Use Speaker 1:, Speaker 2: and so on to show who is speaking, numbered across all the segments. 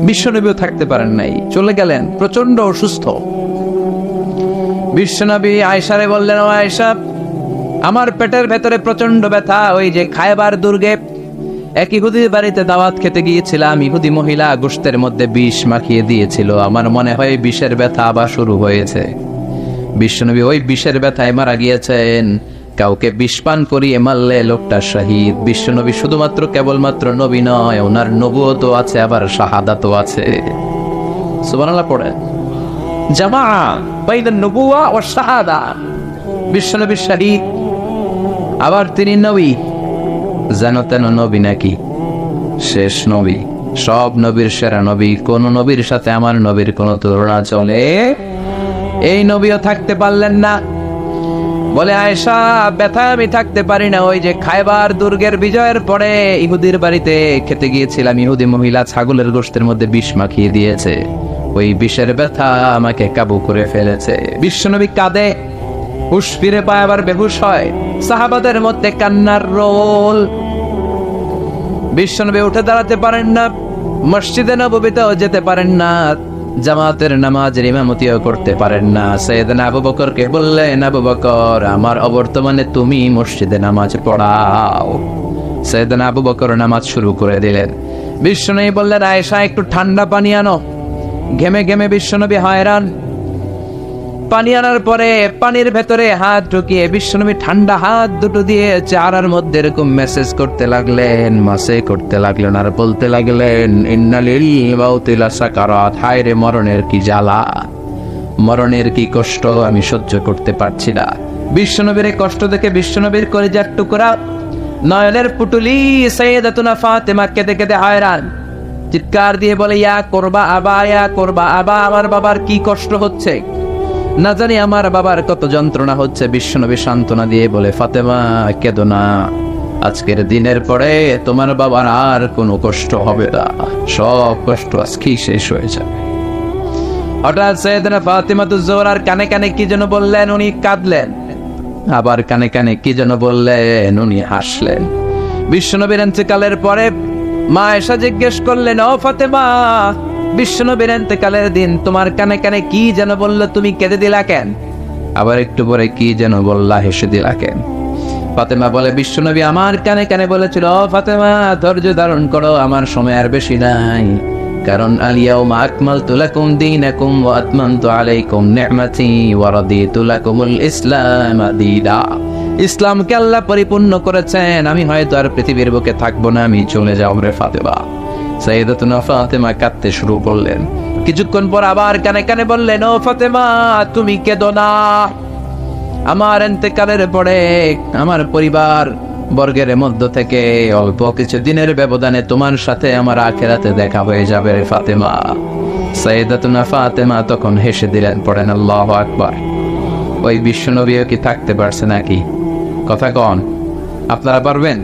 Speaker 1: বিশ্বনবীও থাকতে পারেন নাই, চলে গেলেন, প্রচন্ড অসুস্থ। বিশ্বনবী আয়েশারে বললেন, ও আয়েশা, আমার পেটের ভেতরে প্রচন্ড ব্যথা। ওই যে খায়বার দুর্গে এক ইহুদির বাড়িতে দাওয়াত খেতে গিয়েছিলাম, ইহুদি মহিলা গোশতের মধ্যে বিষ মাখিয়ে দিয়েছিল, আমার মনে হয় বিষের ব্যথা আবার শুরু হয়েছে। বিশ্বনবী ওই বিষের ব্যথায় মারা গিয়েছেন। কাউকে বিষ পান করিয়ে মারলে লোকটা শহীদ। বিশ্বনবী শুধুমাত্র কেবলমাত্র নবী নয়, ওনার নবুয়তও আছে, আবার শাহাদাতও আছে। সুবহানাল্লাহ পড়ে। জামা বাইনান নবুওয়া ওয়াস শাহাদা। বিশ্বনবী শহীদ, আবার তিনি নবী। যেন তেন নবী নাকি? শেষ নবী, সব নবীর সেরা নবী। কোন নবীর সাথে আমার নবীর কোন তুলনা চলে? এই নবীও থাকতে পারলেন না। বলে, আয়েশা, ব্যথা আমি থাকতে পারি না। ওই যে খায়বার দুর্গের বিজয়ের পরে ইহুদির বাড়িতে খেতে গিয়েছিলাম, ইহুদি মহিলা ছাগলের গোশতের মধ্যে বিষ মাখিয়ে দিয়েছে, ওই বিষের ব্যথা আমাকে কাবু করে ফেলেছে। বিশ্বনবী কাঁদে, হুশ ফিরে পায়, আবার বেহুশ হয়। সাহাবাদের মধ্যে কান্নার রোল। বিশ্বনবী উঠে দাঁড়াতে পারেন না, মসজিদে নববীতেও যেতে পারেন না, জামাতের নামাজের ইমামতিও করতে পারেন না। সাইয়েদনা আবু বকরকে বললেন, আবু বকর, আমার অবর্তমানে তুমি মসজিদে নামাজ পড়াও। সাইয়েদনা আবু বকর নামাজ শুরু করে দিলেন। বিশ্বনবী বললেন, আয়েশা, একটু ঠান্ডা পানি আনো। ঘেমে ঘেমে বিশ্বনবী হয়রান। পানি আনার পরে পানির ভেতরে হাত ঢুকিয়ে বিশ্বনবী ঠান্ডা হাত দুটো দিয়ে চেহারার মধ্যে এরকম মেসেজ করতে লাগলেন, মাসে করতে লাগলেন, আর বলতে লাগলেন, ইন্নালিল মাউতি লাসাকারাত। হায় রে, মরণের কি জ্বালা, মরণের কি কষ্ট, আমি সহ্য করতে পারছি না। বিশ্বনবীর এই কষ্ট দেখে বিশ্বনবীর কলিজার টুকরা, নয়নের পুটুলি সাইয়েদাতুনা ফাতেমা কেঁদে কেঁদে হয়রান। চিৎকার দিয়ে বলে, ইয়া করবা আবা, ইয়া করবা আবা, আমার বাবার কি কষ্ট হচ্ছে, না জানি আমার বাবার কত যন্ত্রণা হচ্ছে। বিশ্বনবী সান্ত্বনা দিয়ে বলে, ফাতেমা, কেঁদো না, আজকের দিনের পরে তোমার বাবার আর কোনো কষ্ট হবে না, সব কষ্ট আজকেই শেষ হয়ে যাবে। হঠাৎ সাইয়েদনা ফাতিমাতুজ জোহরার কানে কানে কি যেন বললেন, উনি কাঁদলেন। আবার কানে কানে কি যেন বললেন, উনি হাসলেন। বিশ্বনবীর ইন্তেকালের পরে মা আয়েশা জিজ্ঞেস করলেন, ও ফাতেমা, বিশ্বনবীর ইন্তেকালের দিন তোমার কানে কানে কি যেন বললো, তুমি কেঁদে দিলা কেন? আবার একটু পরে কি যেন বললা, হেসে দিলা কেন? ফাতেমা বলে, বিশ্বনবী আমার কানে কানে বলেছিল, ও ফাতেমা, ধৈর্য ধারণ করো, আমার সময় আর বেশি নাই, কারণ আল-ইয়াউমা আকমালতু লাকুম দীনাকুম ওয়া আতমামতু আলাইকুম নি'মাতি ওয়া রাদিতু লাকুমুল ইসলাম দীনা। ইসলামকে আল্লাহ পরিপূর্ণ করেছেন, আমি হয়তো আর পৃথিবীর বুকে থাকবো না, আমি চলে যাব রে ফাতেমা। সাইয়েদাতুনা ফাতেমা কাঁদতে শুরু করলেন। কিছুক্ষণ পর আবার কানে কানে বললেন, ও ফাতেমা, তুমি কেঁদো না, আমার ইন্তেকালের পরে আমার পরিবার বর্গের মধ্য থেকে অল্প কিছু দিনের ব্যবধানে তোমার সাথে আমার আখিরাতে দেখা হয়ে যাবে রে ফাতেমা। সাইয়েদাতুনা ফাতেমা তখন হেসে দিলেন, পড়েন আল্লাহু আকবার। ওই বিশ্বনবীও কি থাকতে পারছে নাকি? কথা কন, আপনারা পারবেন?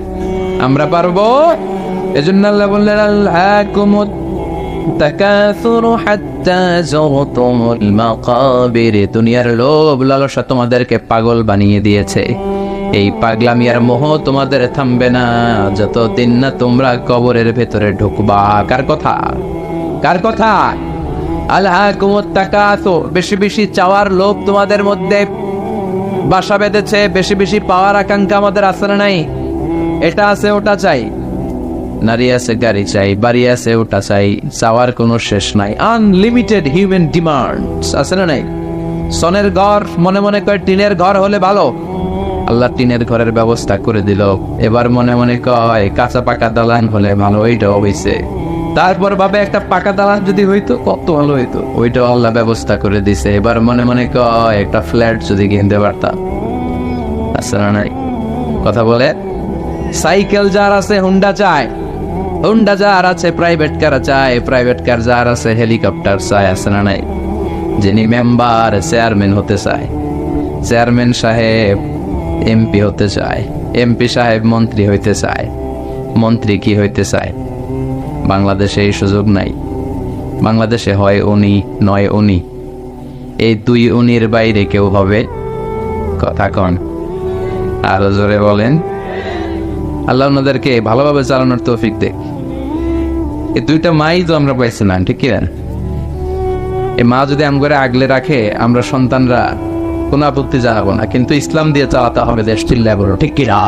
Speaker 1: আমরা পারবো? এজন্য আল্লাহ বললেন, আলহাকুমুত তাকাসুরু হাত্তা যুরতুমুল মাকাবির। দুনিয়ার লোভ লালসা তোমাদেরকে পাগল বানিয়ে দিয়েছে। এই পাগলামি আর মোহ তোমাদের থামবে না যতদিন না তোমরা কবরের ভেতরে ঢুকবা। কার কথা? কার কথা? আলহাকুমুত তাকাসুর, বেশি বেশি চাওয়ার লোভ তোমাদের মধ্যে বাসা বেঁধেছে। বেশি বেশি পাওয়ার আকাঙ্ক্ষা আমাদের আছে না নাই? এটা আছে, ওটা চাই, নারী আছে, গাড়ি চাই, বাড়ি আছে, ওটা চাই, চাওয়ার কোনো শেষ নাই। আনলিমিটেড হিউম্যান ডিমান্ডস আছে না নাই? সনের ঘর মনে মনে কয় টিনের ঘর হলে ভালো, আল্লাহ টিনের ঘরের ব্যবস্থা করে দিল। এবার মনে মনে কয় কাঁচা পাকা দালান হলে ভালো, ওইটাও হইছে। তারপর ভাবে একটা পাকা দালান যদি হইতো কত ভালো হইতো, ওইটাও আল্লাহ ব্যবস্থা করে দিছে। এবার মনে মনে কয় একটা ফ্ল্যাট যদি কিনতে পারতাম, আছে না নাই? কথা বলে। সাইকেল যার আছে হুন্ডা চায়, হুন্ডা যার আছে প্রাইভেট কার চায়, প্রাইভেট কার যার আছে হেলিকপ্টার চায়, আছে না নাই? যিনি মেম্বার চেয়ারম্যান হতে চায়, চেয়ারম্যান সাহেব এমপি হতে চায়, এমপি সাহেব মন্ত্রী হইতে চায়, মন্ত্রী কি হইতে চায়? বাংলাদেশে এই সুযোগ নাই। বাংলাদেশে হয় উনি নয় উনি, এই দুই উনির বাইরে কেউ হবে? কথা কন, আরো জোরে বলেন। আল্লাহ ওনাদেরকে ভালোভাবে চালানোর তৌফিক দেখ। এই দুইটা মাই তো আমরা পাইছি না, ঠিক কি না? এই মা যদি আমগরে আগলে রাখে, আমরা সন্তানরা কোনো আপত্তি জানাবো না, কিন্তু ইসলাম দিয়ে চালাতে হবে দেশ, চিল্লায় বলো ঠিক কি না?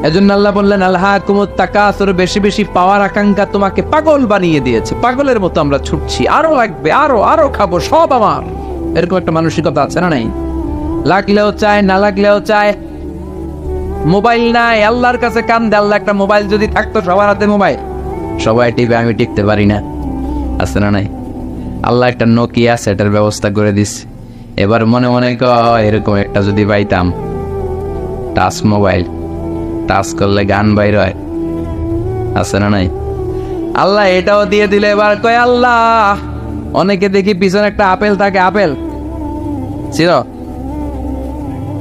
Speaker 1: এজন্য আল্লাহ বললেন আলহাকুমুত তাকাসুর, বেশি বেশি পাওয়ার আকাঙ্ক্ষা তোমাকে পাগল বানিয়ে দিয়েছে। পাগলের মতো আমরা ছুটছি, আরো লাগবে, আরো আরো খাবো, সব আমার, এরকম একটা মানসিকতা আছে না নাই? লাগলেও চায়, না লাগলেও চায়। মোবাইল নাই, আল্লাহর কাছে কান দে, আল্লাহ একটা মোবাইল যদি থাকতো, সবার হাতে মোবাইল, সবাই টিপে, আমি টিপতে পারি না, আছে না নাই? আল্লাহ একটা নোকিয়া সেটের ব্যবস্থা করে দিস। এবার মনে মনে কয় এরকম একটা যদি পাইতাম, টাচ মোবাইল, টাচ করলে গান বাইর হয়, আছে না নাই? আল্লাহ এটাও দিয়ে দিলে এবার কয় আল্লাহ, অনেকে দেখি পিছনে একটা আপেল থাকে, আপেল ছিল,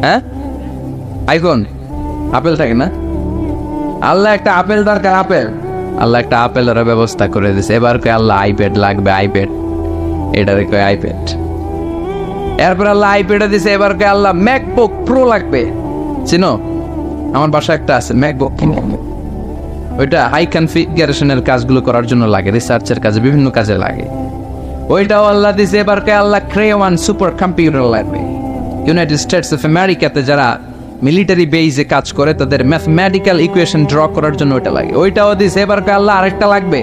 Speaker 1: হ্যাঁ আইফোন আপেল থাকে না? আল্লাহ একটা আপেল দরকার, আপেল, আল্লাহ একটা আপেলের ব্যবস্থা করে দিছে। এবার কয় আল্লাহ আইপ্যাড লাগবে, আইপ্যাড, এটারে কয় আইপ্যাড। এরপর আল্লাহ আইপ্যাডে দিছে, এবার কয় আল্লাহ ম্যাকবুক প্রো লাগবে। চিনো? আমার বাসায় একটা আছে ম্যাকবুক, ওইটা হাই কনফিগারেশনের কাজগুলো করার জন্য লাগে, রিসার্চের কাজে, বিভিন্ন কাজে লাগে। ওইটাও আল্লাহ দিছে। এবার কয় আল্লাহ ক্রেওয়ান সুপার কম্পিউটার লাগবে। ইউনাইটেড স্টেটস অফ আমেরিকাতে যারা মিলিটারি বেইজে কাজ করে, তাদের ম্যাথমেটিক্যাল ইকুয়েশন ড্র করার জন্য ওইটা লাগে, ওইটাও দিছে। এবার কয় আল্লাহ আরেকটা লাগবে,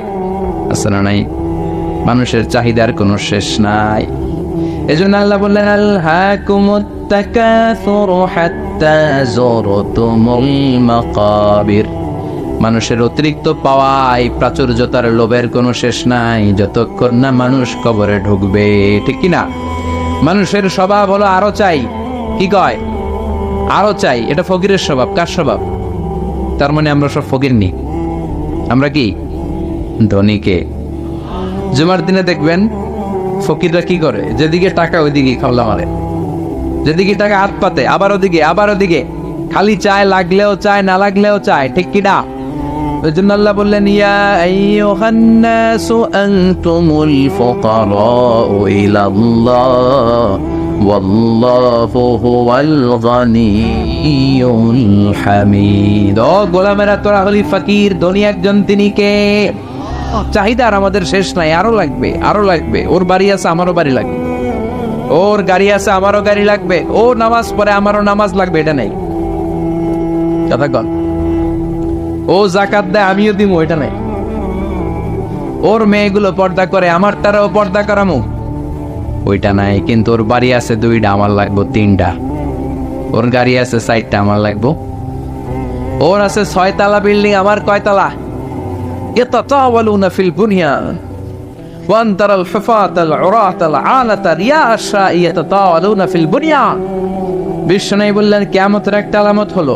Speaker 1: আছে না নাই? মানুষের চাহিদার কোনো শেষ নাই। এজন্য আল্লাহ বললেন আলহাকুমুত তাকাসুরু হাত্তা যুরতুমুল মাকাবির। মানুষের অতিরিক্ত পাওয়ায় প্রাচুর্যতার লোভের কোনো শেষ নাই, যতক্ষণ না মানুষ কবরে ঢুকবে, ঠিক কি না? মানুষের স্বভাব হলো আরো চাই, কি কয়? আরো চাই। এটা ফকিরের স্বভাব। কার স্বভাব? তার মানে আমরা সব ফকির নি, আমরা কি ধনীকে। জুমার দিনে দেখবেন ফকিররা কি করে, যেদিকে টাকা ওইদিকে খাওয়া মারে, যেদিকে টাকা হাত পাতে, আবার ওদিকে, আবার ওদিকে, খালি চায়, লাগলেও চায়, না লাগলেও চায়, ঠিক কি না? ওই জন্য আল্লাহ বললেন ইয়া আইয়ুহান নাসু আনতুমুল ফুকারাউ ইলাল্লাহ ওয়াল্লাহু হুয়াল গানিয়্যুল হামিদ। ও গোলামেরা, তোরা হলি ফকির, ধনী একজন তিনি কে। চাহিদার আমাদের শেষ নাই, আরো লাগবে, আরো লাগবে। ওর বাড়ি আছে, আমারও বাড়ি লাগবে, ওর গাড়ি আছে, আমারও গাড়ি লাগবে, ও নামাজ পড়ে, আমারও নামাজ লাগবে, এটা নেই কথা কন। ও জাকাত দেয়, আমিও দিব, এটা নাই। ওর মেয়েগুলো পর্দা করে, আমারটারাও পর্দা করামু, ওইটা নাই। কিন্তু ওর বাড়ি আছে 2টা, আমার লাগবো 3টা। ওর গাড়ি আছে 4টা, আমার লাগবো। ওর আছে 6 তলা বিল্ডিং, আমার কয় তলা? ইয়াতাতাওয়ালুনা ফিল বুনিয়ান ওয়ান তারাল হুফাতাল উরাতাল আলাতা রিয়াশা ইয়াতাতাওয়ালুনা ফিল বুনিয়ান। বিশ্বনবী বললেন কিয়ামতের একটা আলামত হলো,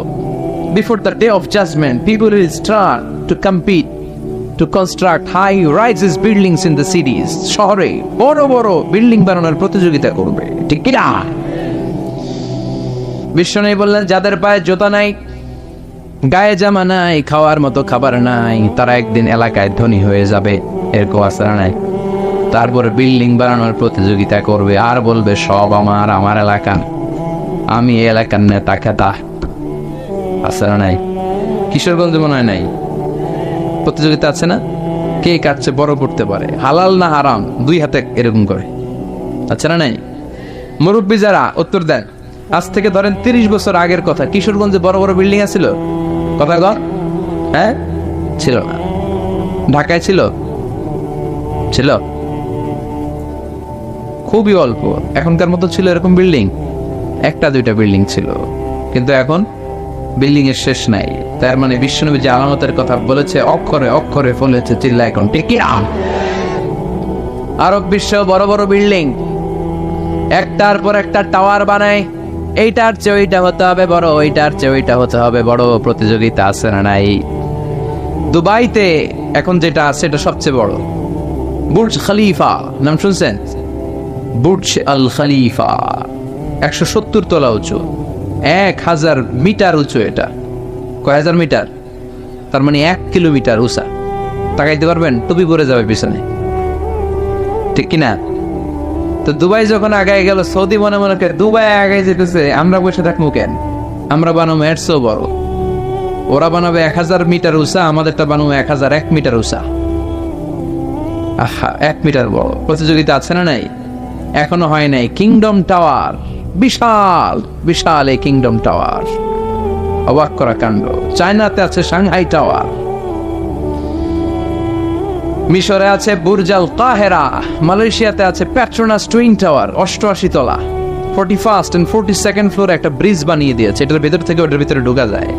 Speaker 1: before the day of judgment people will start to compete to construct high rises buildings in the cities. শহরে বড় বড় বিল্ডিং বানানোর প্রতিযোগিতা করবে, ঠিক কি না? বিশ্বনবী বললেন যাদের পায়ে জুতা নাই, গায়ে জামা নাই, খাওয়ার মতো খাবার নাই, তারা একদিন এলাকায় ধনী হয়ে যাবে, এরকম আসার নাই। তারপরে বিল্ডিং বানানোর প্রতিযোগিতা করবে, আর বলবে সব আমার, আমার এলাকা, আমি এই এলাকার নেতা খেতা, আছে না নাই? কিশোরগঞ্জে মনে হয় নাই, প্রতিযোগিতা আছে না? কে কাটছে বড় করতে পারে, হালাল না হারাম, 2 হাতে এরকম করে, আছে না নাই? মুরব্বী যারা উত্তর দেন, আজ থেকে ধরেন 30 বছর আগের কথা, কিশোরগঞ্জে বড় বড় বিল্ডিং আছিল? কথা কর, হ্যাঁ ছিল না। ঢাকায় ছিল? ছিল খুবই অল্প। এখনকার মতো ছিল এরকম বিল্ডিং? 1-2টা বিল্ডিং ছিল, কিন্তু এখন বিল্ডিং এর শেষ নাই। তার মানে বিশ্বনবী যে আলামতের কথা বলেছে, অক্ষরে অক্ষরে ফলেছে, চিল্লা এখন ঠিক কি না? আরব বিশ্ব বড় বড় বিল্ডিং, একটার পর একটা টাওয়ার বানায়, এইটার চেয়ে ওইটা হতে হবে বড়, ওইটার চেয়ে ওইটা হতে হবে বড়, প্রতিযোগিতা আছে না নাই? দুবাইতে এখন যেটা আছে এটা সবচেয়ে বড়, বুর্জ খলিফা, নাম শুনছেন? বুর্জ আল খলিফা 170 তলা উঁচু, 1000 মিটার উঁচু। এটা কয় হাজার মিটার? তার মানে 1 কিলোমিটার উঁচা। তাকাইতে পারবেন? টুপি পরে যাবে পিছনে, ঠিক কিনা? তো দুবাই যখন আগায় গেল, সৌদি মনে মনে করে দুবাই আগায় যেতেছে, আমরা বসে থাকবো কেন, আমরা বানাবো এর চেয়েও বড়। ওরা বানাবে 1000 মিটার উঁচা, আমাদেরটা বানাবো 1001 মিটার উঁচা। আহা, 1 মিটার বড়। প্রতিযোগিতা আছে না নাই? এখনো হয় নাই। কিংডম টাওয়ার, বিশাল বিশাল এই কিংডম টাওয়ার, অবাক করা কাণ্ড। চায়নাতে আছে সাংহাই টাওয়ার, মিশরে আছে বুর্জাল কাহেরা, মালয়েশিয়াতে আছে পেট্রোনাস টুইন টাওয়ার 88 তলা, 41st and 42nd ফ্লোরে একটা ব্রিজ বানিয়ে দিয়েছে, এটার ভিতর থেকে ওটার ভিতরে ঢোকা যায়।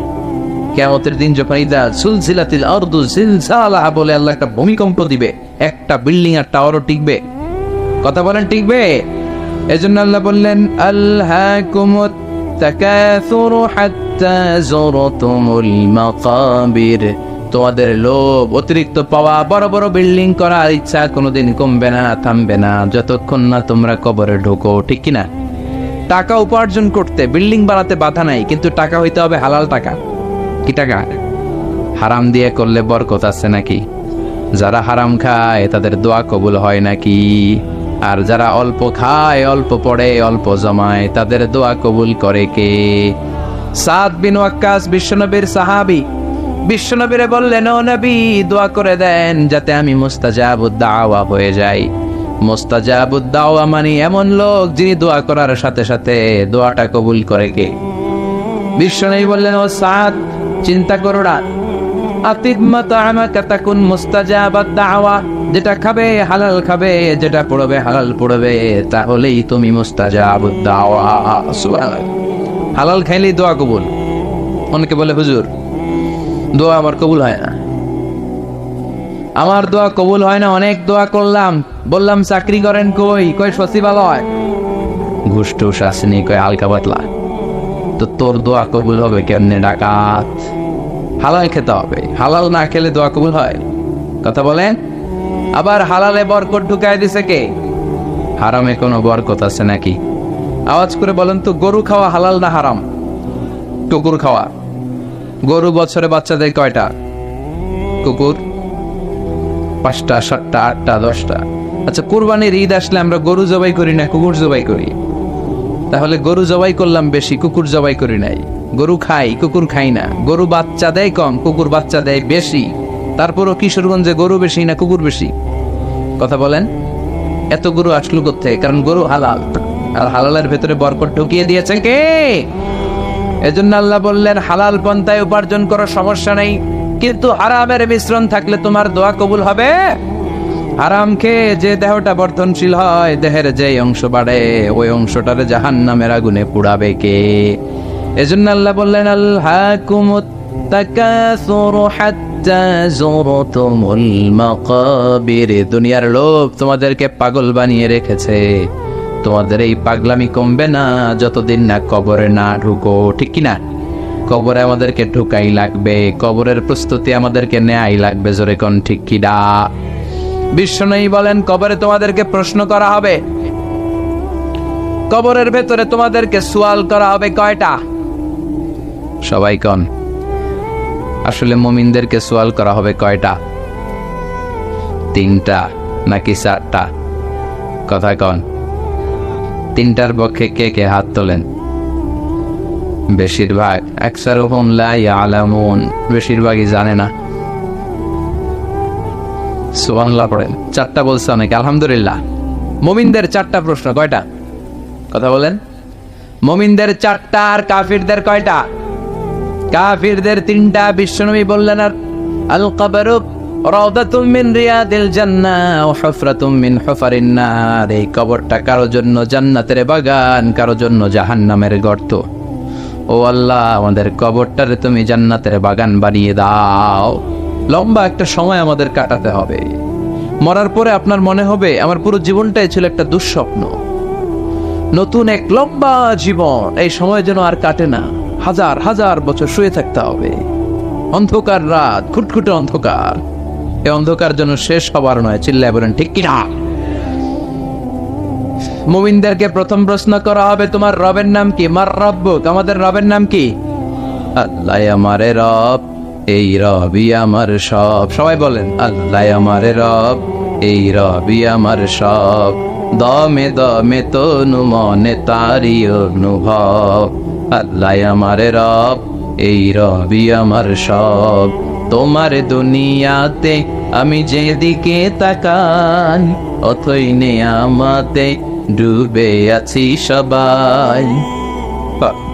Speaker 1: কিয়ামতের দিন যখন ইদা সুলসিলাতিল আরদু জিলজালাহা বলে আল্লাহ একটা ভূমিকম্প দিবে, একটা বিল্ডিং আর টাওয়ারও টিকবে? কথা বলেন, টিকবে? এজন্য আল্লাহ বললেন আলহাকুমুত তাকাসুরু হাত্তা যুরতুমুল মাকাবির। তোমাদের লোভ, অতিরিক্ত পাওয়া, বড় বড় বিল্ডিং করার ইচ্ছা কোনোদিন কমবে না, থামবে না যতক্ষণ না তোমরা কবরে ঢোকো, ঠিক কিনা? টাকা উপার্জন করতে বিল্ডিং বানাতে বাধা নাই, কিন্তু টাকা হইতে হবে হালাল টাকা। কি টাকা? হারাম দিয়ে করলে বরকত আছে নাকি? যারা হারাম খায় তাদের দোয়া কবুল হয় নাকি? আর যারা অল্প খায়, অল্প পড়ে, অল্প জমায়, তাদের দোয়া কবুল করে কে? সাদ বিন ওয়াক্কাস বিশ্বনবীর সাহাবী, বিশ্বনবীরে বললেন ও নবী দোয়া করে দেন যাতে আমি মুস্তাজাবুদ দাওয়া হয়ে যাই। মুস্তাজাবুদ দাওয়া মানে এমন লোক যিনি দোয়া করার সাথে সাথে দোয়াটা কবুল করে কে? বিশ্বনবী বললেন ও সাদ, চিন্তা করো না, আতিদ মাতা'আমাকা তাকুন মুস্তাজাবাদ দাওয়া, যেটা খাবে হালাল খাবে, যেটা পড়বে হালাল পড়বে, তাহলেই তুমি মুস্তাজাবুদ দাওয়া। সুবহানাল্লাহ। হালাল খাইলেই দোয়া কবুল। অনেকে বলে হুজুর দোয়া আমার কবুল হয় না, আমার দোয়া কবুল হয় না, অনেক দোয়া করলাম, বললাম চাকরি করেন, কই সচিবালয়, ঘুষ টুস আসেনি, কই হালকা পাতলা, তো তোর দোয়া কবুল হবে কেমনে? ডাকাত। হালাল খেতে হবে, হালাল না খেলে দোয়া কবুল হয়? কথা বলেন। আবার হালালে বরকত ঢুকায় দিছে কে? হারামে কোনো বরকত আছে নাকি? আওয়াজ করে বলেন তো, গরু খাওয়া হালাল না হারাম? কুকুর খাওয়া। গরু বছরে বাচ্চা দেয় কয়টা? কুকুর 5টা, 7টা, 8টা, 10টা। আচ্ছা, কুরবানির ঈদ আসলে আমরা গরু জবাই করি না, কুকুর জবাই করি? তাহলে গরু জবাই করলাম বেশি, কুকুর জবাই করি নাই। গরু খাই, কুকুর খাই না। গরু বাচ্চা দেয় কম, কুকুর বাচ্চা দেয় বেশি। তারপরও কিশোরগঞ্জে গরু বেশি না কুকুর বেশি? কথা বলেন। এত গরু আসলো কোত্থেকে? কারণ গরু হালাল, আর হালালের ভেতরে বরকত ঢুকিয়ে দিয়েছে কে? এজন্য আল্লাহ বললেন হালাল পন্থায় উপার্জন করো, সমস্যা নেই, কিন্তু হারামের মিশ্রণ থাকলে তোমার দোয়া কবুল হবে? হারাম খেয়ে যে দেহটা বর্ধনশীল হয়, দেহের যে অংশ বাড়ে, ওই অংশটারে জাহান্নামের আগুনে পুড়াবে কে? এজন্য আল্লাহ বললেন আলহাকুমুত তাকাসুরু হাত্তা যুরতুমুল মাকাবির। দুনিয়ার লোভ তোমাদেরকে পাগল বানিয়ে রেখেছে, তোমাদের এই পাগলামি কমবে না যতদিন না কবরে না ঢুকো, ঠিক কিনা? কবরে আমাদেরকে ঢুকাই লাগবে, কবরের প্রস্তুতি আমাদেরকে নেয়াই লাগবে, জোরে কোন ঠিক কিনা? বিশ্বনবী বলেন কবরে তোমাদেরকে প্রশ্ন করা হবে, কবরের ভেতরে তোমাদেরকে সুয়াল করা হবে কয়টা? সবাই কোন? আসলে মুমিনদেরকে সুয়াল করা হবে কয়টা? 3টা নাকি 4টা? কথা কোন? 3টার পক্ষে কে কে হাত তোলেন? বেশিরভাগ। আকসারুহুম লা ইয়ালামুন, বেশিরভাগই জানে না। সুবহানাল্লাহ পড়েন। 4টা বলছে অনেকে, আলহামদুলিল্লাহ। মুমিনদের 4টা প্রশ্ন, কয়টা? কথা বলেন। মুমিনদের 4টা, আর কাফিরদের কয়টা? কাফিরদের 3টা। বিশ্বনবী বললেন আর আল কবরু রাউদাতুম মিন রিয়াদিল জান্নাহ ওয়া হুফরাতুম মিন হুফারিন নার। এই কবরটা কারো জন্য জান্নাতের বাগান, কারো জন্য জাহান্নামের গর্ত। ও আল্লাহ, আমাদের কবরটারে তুমি জান্নাতের বাগান বানিয়ে দাও। লম্বা একটা সময় আমাদের কাটাতে হবে। মরার পরে আপনার মনে হবে আমার পুরো জীবনটাই ছিল একটা দুঃস্বপ্ন। নতুন এক লম্বা জীবন, এই সময় যেন আর কাটে না। হাজার হাজার বছর শুয়ে থাকতে হবে। অন্ধকার রাত, খুটখুটে অন্ধকার। এই অন্ধকার যেন শেষ হবার নয়। চিল্লায় বলেন ঠিক কিনা? মুমিনদেরকে প্রথম প্রশ্ন করা হবে তোমার রবের নাম কি? মার রব্বুক, আমাদের রবের নাম কি? আল্লাহ আমারে রব, এই রবই আমার সব। সবাই বলেন আল্লাহ আমারে রব, এই রবই আমার সব। দমে দমে তনু মনে তারি অনুভব। আল্লাহ আমারে রব, এই রবি আমার সব। তোমার দুনিয়াতে আমি যেদিকে তাকাই, অথই নেয়ামতে ডুবে আছি সবাই।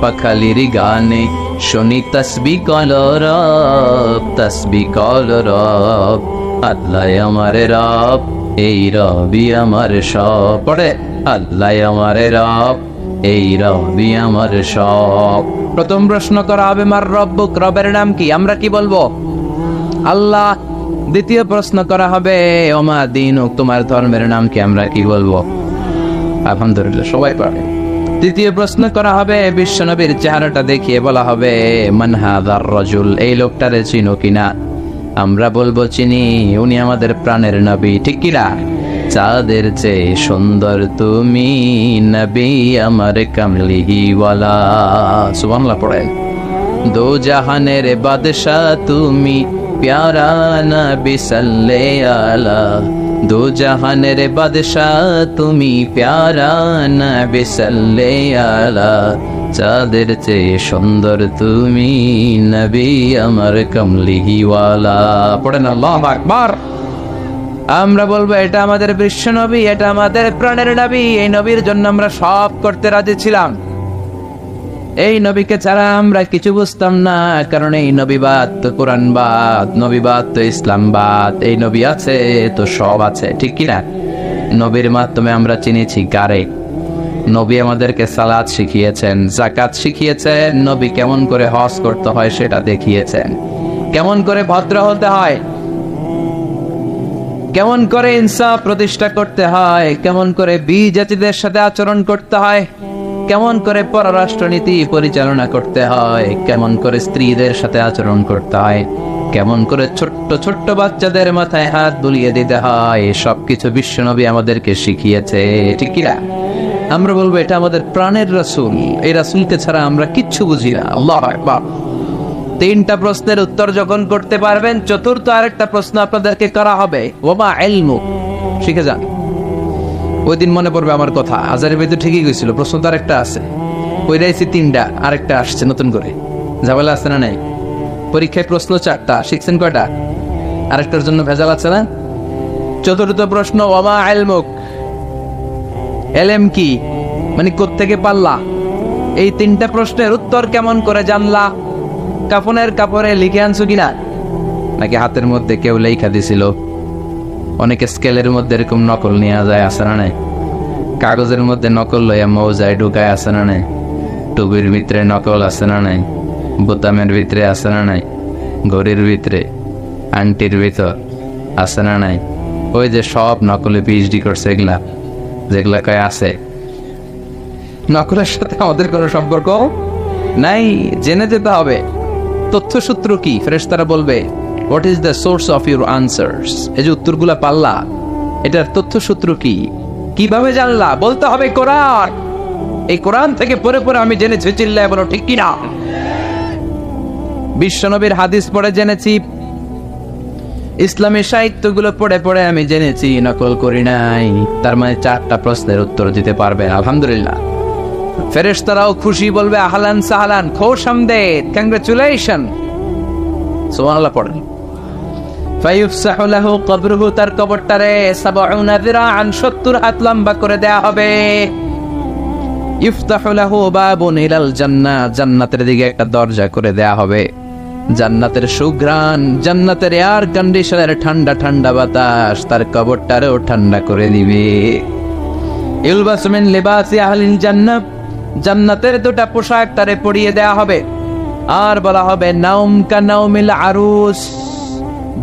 Speaker 1: পাখালির গানে শুনি তসবি কলরব, তসবি কলরব। আল্লাহ আমার রব, এই রবি আমার সব। পড়ে আল্লাহ আমার রব, এই রবি আমার সব। প্রথম প্রশ্ন করা হবে মার রব্বুক, রবের নাম কি? আমরা কি বলবো? আল্লাহ। দ্বিতীয় প্রশ্ন করা হবে ওমা দীনুক, তোমার ধর্মের নাম কি? আমরা কি বলবো? আলহামদুলিল্লাহ, সবাই পারে। তৃতীয় প্রশ্ন করা হবে বিশ্বনবীর চেহারাটা দেখিয়ে বলা হবে মান হাযার রাজুল, এই লোকটারে চিনো কিনা? আমরা বলবো চিনি, উনি আমাদের প্রাণের নবী, ঠিক কিনা? চাঁদের চেয়ে সুন্দর তুমি নবী আমার কামলিহি ওয়ালা। সুবহানাল্লাহ পড়েন। দো জাহানের বাদশাহ তুমি প্যারা নবী সাল্লে আলা। দো জাহানের বাদশাহ তুমি প্যারা নবী সাল্লে আলা। চাঁদের চেয়ে সুন্দর তুমি নবী আমার কামলিহি ওয়ালা। পড়েন আল্লাহু আকবার। আমরা বলবো এটা আমাদের বিশ্ব নবী, এটা আমাদের প্রাণের নবী। এই নবীর জন্য আমরা সব করতে রাজি ছিলাম। এই নবীকে ছাড়া আমরা কিছু বুঝতাম না, কারণ এই নবীবাদ তো কোরআনবাদ, নবীবাদ তো ইসলামবাদ। এই নবী আছে তো সব আছে, ঠিক কিনা? নবীর মাধ্যমে আমরা চিনেছি কারে। নবী আমাদেরকে সালাত শিখিয়েছেন, যাকাত শিখিয়েছেন, নবী কেমন করে হজ করতে হয় সেটা দেখিয়েছেন, কেমন করে ভদ্র হতে হয়, কেমন করে ইনসাফ প্রতিষ্ঠা করতে হয়, কেমন করে বিজাতিদের সাথে আচরণ করতে হয়, কেমন করে পররাষ্ট্রনীতি পরিচালনা করতে হয়, কেমন করে স্ত্রীদের সাথে আচরণ করতে হয়, কেমন করে ছোট্ট ছোট্ট বাচ্চাদের মাথায় হাত বুলিয়ে দিতে হয়, সবকিছু বিশ্বনবী আমাদেরকে শিখিয়েছে, ঠিক কিনা? আমরা বলবো এটা আমাদের প্রাণের রাসূল। এই রাসূলকে ছাড়া আমরা কিচ্ছু বুঝি না। আল্লাহু আকবার। তিনটা প্রশ্নের উত্তর যখন করতে পারবেন, চতুর্থ আরেকটা প্রশ্ন আপনাদেরকে করা হবে, ওমা ইলমুক, শিখে যান। ওই দিন মনে পড়বে আমার কথা, আজারি ভাই তো ঠিকই গেছিল, প্রশ্ন তো আরেকটা আছে। পড়াইছি তিনটা, আরেকটা আসছে নতুন করে। ঝামেলা আছে না নাই? পরীক্ষায় প্রশ্ন 4টা, শিখছেন কয়টা? আরেকটার জন্য ভেজাল আছে না? চতুর্থ প্রশ্ন ওমা ইলমুক, এলএম কি, মানে কোত্থেকে পারলা? এই তিনটা প্রশ্নের উত্তর কেমন করে জানলা? কাফনের কাপড়ে লিখে আনছো কিনা, নাকি হাতের মধ্যে কেউ লেখা দিছিল? অনেকে স্কেলের মধ্যে এরকম নকল নিয়ে যায়, আছে না নাই? কাগজের মধ্যে নকল লইয়া মৌজায় ঢুকায়, আছে না নাই? টুবির ভিতরে নকল, আছে না নাই? বোতামের ভিতরে, আছে না নাই? ঘড়ির ভিতরে, আংটির ভিতর, আছে না নাই? ওই যে সব নকলে পিএইচডি করছে, এগুলা যেগুলা কয় আছে। নকলের সাথে আমাদের কোনো সম্পর্ক নাই, জেনে যেতে হবে তথ্যসূত্র কি। ফেরেশতারা বলবে what is the source of your answers, এই যে উত্তরগুলা পাল্লা, এটার তথ্যসূত্র কি, কিভাবে জানলা? বলতে হবে কোরআন। এই কোরআন থেকে পড়ে পড়ে আমি জেনেছি, চিল্লায় বলো ঠিক কিনা? বিশ্বনবীর হাদিস পড়ে জেনেছি, ইসলামী সাহিত্যগুলো পড়ে পড়ে আমি জেনেছি, নকল করি নাই। তার মানে 4টা প্রশ্নের উত্তর দিতে পারবেন, আলহামদুলিল্লাহ। ফেরেশতারাও খুশি, বলবে আহলান সাহলান, খোশামদেদ, কংগ্রাচুলেশন। সুবহানাল্লাহ পড়েন। ফায়ুফসাহু লাহু কবরুহু, তার কবরটারে ৭০ যিরাআন ৭০ হাত লম্বা করে দেয়া হবে। ইফতাহু লাহু বাবুন ইলাল জান্নাহ, জান্নাতের দিকে একটা দরজা করে দেয়া হবে। জান্নাতের সুঘ্রাণ, জান্নাতের এয়ার কন্ডিশনের ঠান্ডা ঠান্ডা বাতাস তার কবরটারেও ঠান্ডা করে দিবে। ইলবাসু মিন লিবাসি আহলিল জান্নাহ, জান্নাতের 2টা পোশাক তারে পরিয়ে দেয়া হবে। আর বলা হবে নাউম কা নাউমিল আরুস,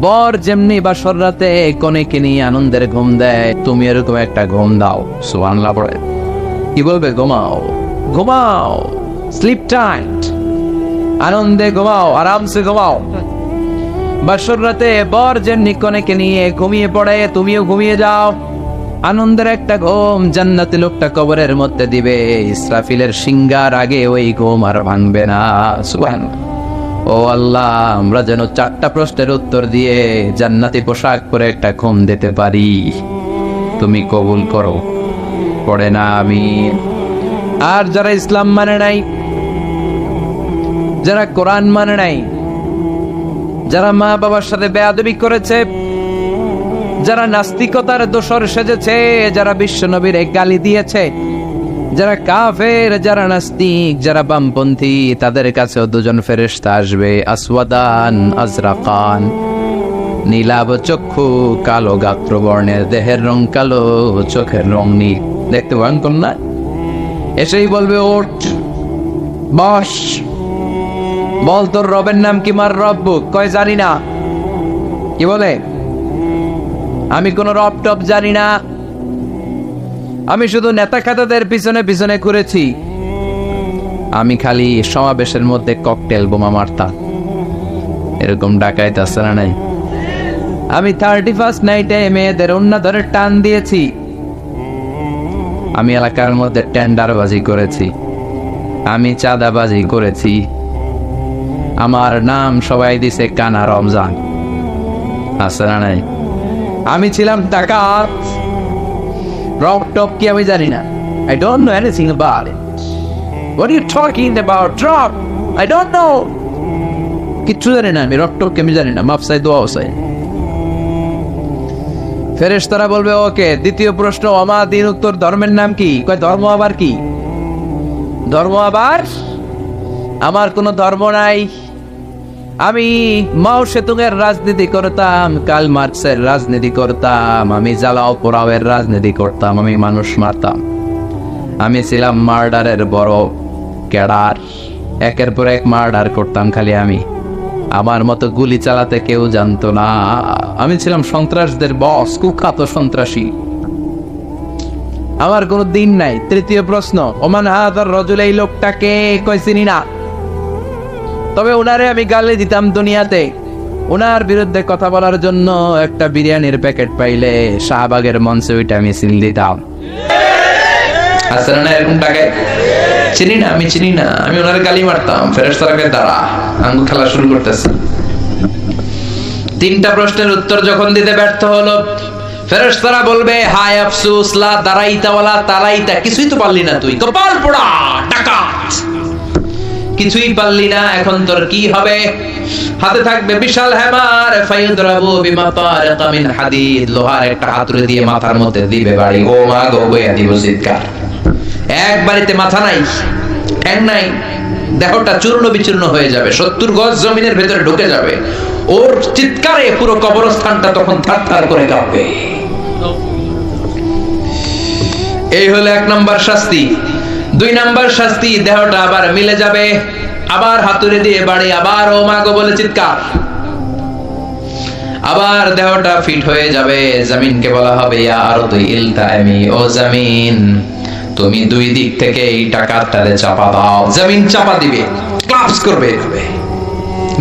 Speaker 1: বর যেমনি বাসর রাতে কনেকে নিয়ে আনন্দের ঘুম দেয়, তুমি এরকম একটা ঘুম দাও। সুবহানাল্লাহ পড়ে। কি বলবে? ঘুমাও, ঘুমাও, স্লিপ টাইট, আনন্দে ঘুমাও, আরামসে ঘুমাও। বাসর রাতে বর যেমনি কনেকে নিয়ে ঘুমিয়ে পড়ে, তুমিও ঘুমিয়ে যাও। আনন্দের একটা ঘুম জান্নাতি লোকটা কবরের মধ্যে দিবে। ইসরাফিলের সিংহার আগে ওই ঘুম আর ভাঙবে না। সুবহানাল্লাহ। ও আল্লাহ, আমরা যেন 4টা প্রশ্নের উত্তর দিয়ে জান্নাতি পোশাক পরে একটা ঘুম দিতে পারি, তুমি কবুল করো। পড়ে না আমি। আর যারা ইসলাম মানে নাই, যারা কোরআন মানে নাই, যারা মা বাবার সাথে বেয়াদবি করেছে, যারা নাস্তিকতার দোসর সেজেছে, যারা বিশ্ব নবীর গালি দিয়েছে, যারা কাফের, যারা নাস্তিক, যারা বামপন্থী, তাদের কাছেও দুজন ফেরেশতা আসবে। আসওয়াদান আজরাকান, নীলাভ চক্ষু, কালো গাত্র বর্ণের, দেহের রং কালো, চোখের রং নীল, দেখতে ভয়ঙ্কর না? এসেই বলবে, ওঠ, বস, বল তোর রবের নাম কি? মার রব্বুক। কয় জানি না। কি বলে? আমি কোন রব টপ জানি না, আমি শুধু নেতা খাতাদের পিছনে পিছনে ঘুরেছি, আমি খালি সমাবেশের মধ্যে ককটেল বোমা মারতাম। এরকম ডাকাইত আছে না নাই? আমি 31st নাইটে মেয়েদের ওন্না ধরে টান দিয়েছি, আমি এলাকার মধ্যে টেন্ডারবাজি করেছি, আমি চাঁদাবাজি করেছি, আমার নাম সবাই দিছে কানা রমজান। আছে না নাই? আমি ছিলাম ডাকাত। রব টপ কি আমি জানি না। I don't know anything about it. What are you talking about? Drop. I don't know. কিচ্ছু জানি না আমি, রব টপ কি আমি জানি না। মাফ চাই, দোয়া চাই। ফেরেশতারা বলবে, ওকে, দ্বিতীয় প্রশ্ন, ওমা দিন, উত্তর ধর্মের নাম কি? কয় ধর্ম আবার কি? ধর্ম আবার? আমার কোনো ধর্ম নাই। আমি মাও সেতুংয়ের রাজনীতি করতাম, কার্ল মার্কসের রাজনীতি করতাম, আমি জ্বালাও পোড়াওয়ের রাজনীতি করতাম, আমি মানুষ মারতাম, আমি ছিলাম মার্ডারের বড় ক্যাডার, একের পর এক মার্ডার করতাম খালি আমি। আমার মতো গুলি চালাতে কেউ জানতো না, আমি ছিলাম সন্ত্রাসদের বস, কুখ্যাত সন্ত্রাসী। আমার কোনো দিন নাই। তৃতীয় প্রশ্ন, ওমান হাদার রজুল, এই লোকটাকে? কয় চিনি না, তবে উনারে আমি গালি দিতাম দুনিয়াতে। উনার বিরুদ্ধে কথা বলার জন্য একটা বিরিয়ানির প্যাকেট পাইলে শাহবাগের মঞ্চে ওইটা মিছিল দিতাম। আসলে না এরকম টাকা চিনি না, আমি চিনি না, আমি ওনার গালি মারতাম। ফেরেশতাকে দ্বারা আঙ্গুল খেলা শুরু করতেছে। তিনটা প্রশ্নের উত্তর যখন দিতে ব্যর্থ হলো, ফেরেশতারা বলবে, হায় আফসোস, লা দারাইতা ওয়ালা তালাইতা, কিছুই তো পারলি না তুই, কপাল পোড়া ডাকাত, কিছুই পারলি না, এখন তোর কি হবে? হাতে থাকবে বিশাল হ্যামার, ফায়ুদরাবু বিমাতারিকা মিন হাদিদ, লোহার একটা হাতুড়ি দিয়ে মাথার মধ্যে দিবে বাড়ি। ও মা গো, বইয়া দিব চিৎকার। এক বাড়িতে মাথা নাই, ঠ্যাং নাই, দেহটা চূর্ণ বিচূর্ণ হয়ে যাবে, 70 গজ জমিনের ভেতরে ঢুকে যাবে। ওর চিৎকারে পুরো কবরস্থানটা তখন থারথার করে কাঁপবে। এই হলো 1 নম্বর শাস্তি। 2 নম্বর শাস্তি, দেহটা আবার মিলে যাবে, আবার হাতুড়ি দিয়ে বাড়ি, আবার ও মা গো বলে চিৎকার, আবার দেহটা ফিট হয়ে যাবে। জমিনকে বলা হবে, ইয়া আরদু ইলতাইমি, ও জমিন তুমি 2 দিক থেকে এই টাকাটারে চাপা দাও। জমিন চাপা দিবে, ক্লাপস করবে এভাবে,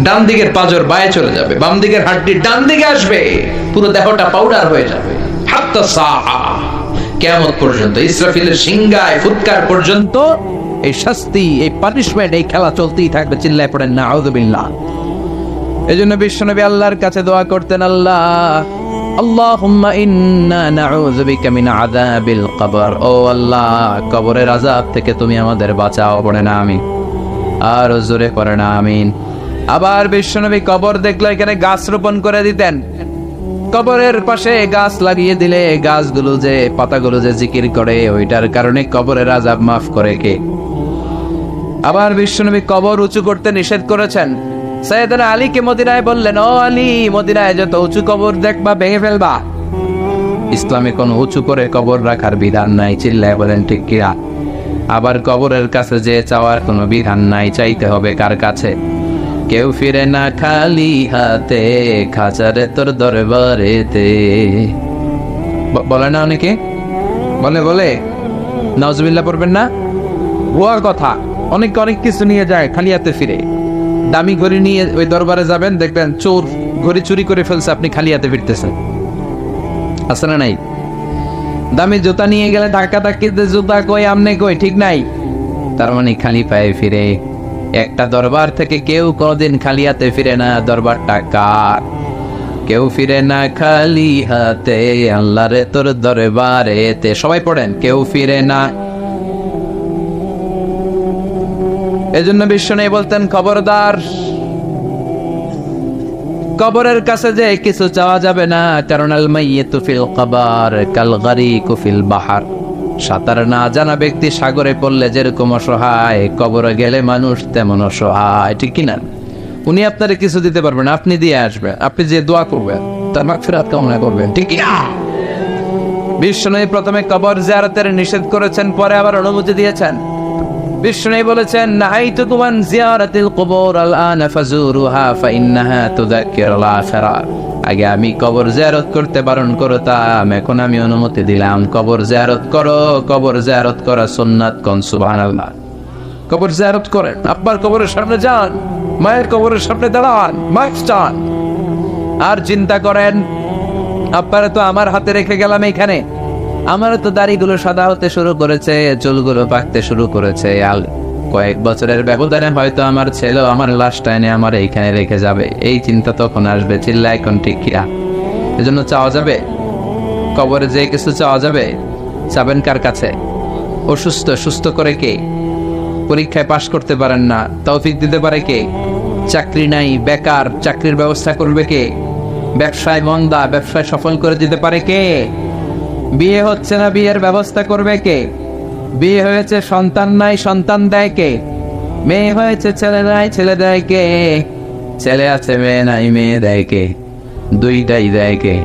Speaker 1: ডান দিকের পাঁজর বায়ে চলে যাবে, বাম দিকের হাড্ডি ডান দিকে আসবে, পুরো দেহটা পাউডার হয়ে যাবে। হাত্তা সাআ, কিয়ামত পর্যন্ত, ইসরাফিলের সিংহায় ফুৎকার পর্যন্ত এই শাস্তি, এই পানিশমেন্ট, এই খেলা চলতেই থাকবে। চিল্লায় পড়েন নাউযুবিল্লাহ। এজন্য বিশ্বনবী আল্লাহর কাছে দোয়া করতেন, আল্লাহ, আল্লাহুম্মা ইন্না নাউযু বিকা মিন আযাবিল কবর, ও আল্লাহ, কবরের আযাব থেকে তুমি আমাদের বাঁচাও। পড়ে না আমিন, আর জোরে পড়ে না আমিন। আবার বিশ্বনবী কবর দেখলে এখানে গাছ রোপণ করে দিতেন। কবরের পাশে গাছ লাগিয়ে দিলে গাছগুলো যে পাতাগুলো যে জিকির করে, ওইটার কারণে কবরের আযাব মাফ করে কে? আবার বিশ্বনবী কবর উঁচু করতে নিষেধ করেছেন। সাইয়েদনা আলীকে মদিনায় বললেন, ও আলী, মদিনায় যত উঁচু কবর দেখবা ভেঙে ফেলবা। ইসলামে কোনো উঁচু করে কবর রাখার বিধান নাই। চিল্লায় বলেন ঠিক কিনা? আবার কবরের কাছে যে চাওয়ার কোনো বিধান নাই, চাইতে হবে কার কাছে? কেউ ফিরে না খালি হাতে, খাঁচারে তোর দরবারেতে, বলে না অনেকে? বলে নাউজুবিল্লাহ পড়বেন না? ভুয়া কথা। অনেক কিছু নিয়ে যায়, খালি হাতে ফিরে। দামি ঘড়ি নিয়ে ওই দরবারে যাবেন, দেখবেন চোর ঘড়ি চুরি করে ফেলছে, আপনি খালি হাতে ফিরতেছেন। আছে না নাই? দামি জুতা নিয়ে গেলে ধাক্কা ধাক্কিতে জুতা কই, আমনে কই, ঠিক নাই? তার মানে খালি পায়ে ফিরে। একটা দরবার থেকে কেউ কোনোদিন খালি হাতে ফিরে না। দরবারটা কার? কেউ ফিরে না খালি হাতে, আল্লাহরে তোর দরবারেতে। সবাই পড়েন, কেউ ফিরে না। এজন্য বিশ্বনবী বলতেন, খবরদার কবরের কাছে যে কিছু চাওয়া যাবে না, কারণ আল মাইয়িতু ফিল কবর কাল গারিকু ফিল বাহর। সাঁতার না জানা ব্যক্তি সাগরে পড়লে যেরকম অসহায়, কবরে গেলে মানুষ তেমন অসহায়, ঠিক কিনা? উনি আপনারে কিছু দিতে পারবেন, আপনি দিয়ে আসবেন, আপনি যে দোয়া করবেন তার মাগফিরাত কামনা করবেন, ঠিক কিনা? বিশ্বনবী প্রথমে কবর জিয়ারতের নিষেধ করেছেন, পরে আবার অনুমতি দিয়েছেন। বিশ্বনবী বলেছেন, নাহাইতুকুম আন জিয়ারাতিল কুবুর আল-আনা ফাজুরুহা ফাইন্নাহা তুযাক্কিরুল আখিরা। আগে আমি কবর জিয়ারত করতে বারণ করতাম, এখন আমি অনুমতি দিলাম, কবর জিয়ারত করো। কবর জিয়ারত করা সুন্নাত, কোন সুবহানাল্লাহ। কবর জিয়ারত করেন, আব্বার কবরের সামনে যান, মায়ের কবরের সামনে দাঁড়ান, মাইক টান, আর চিন্তা করেন, আব্বারে তো আমার হাতে রেখে গেলাম এইখানে, আমার তো দাড়িগুলো সাদা হতে শুরু করেছে, চুলগুলো পাকতে শুরু করেছে, আর কয়েক বছরের ব্যবধানে হয়তো আমার ছেলে আমার লাশটা এনে আমার এইখানে রেখে যাবে। এই চিন্তা তখন আসবে, চিল্লা এখন ঠিক কিনা? এজন্য চাওয়া যাবে, কবরে যে কিছু চাওয়া যাবে, চাবেন কার কাছে? অসুস্থ, সুস্থ করে কে? পরীক্ষায় পাশ করতে পারেন না, তৌফিক দিতে পারে কে? চাকরি নাই, বেকার, চাকরির ব্যবস্থা করবে কে? ব্যবসায় মন্দা, ব্যবসায় সফল করে দিতে পারে কে? বিয়ে হচ্ছে না, বিয়ের ব্যবস্থা করবে কে? বিয়ে হয়েছে, সন্তান নাই, সন্তান দেয় কে? মেয়ে হয়েছে, ছেলে নাই, ছেলে দেয় কে? ছেলে আছে, মেয়ে নাই, মেয়ে দেয় কে? দুইটাই দেয় কে?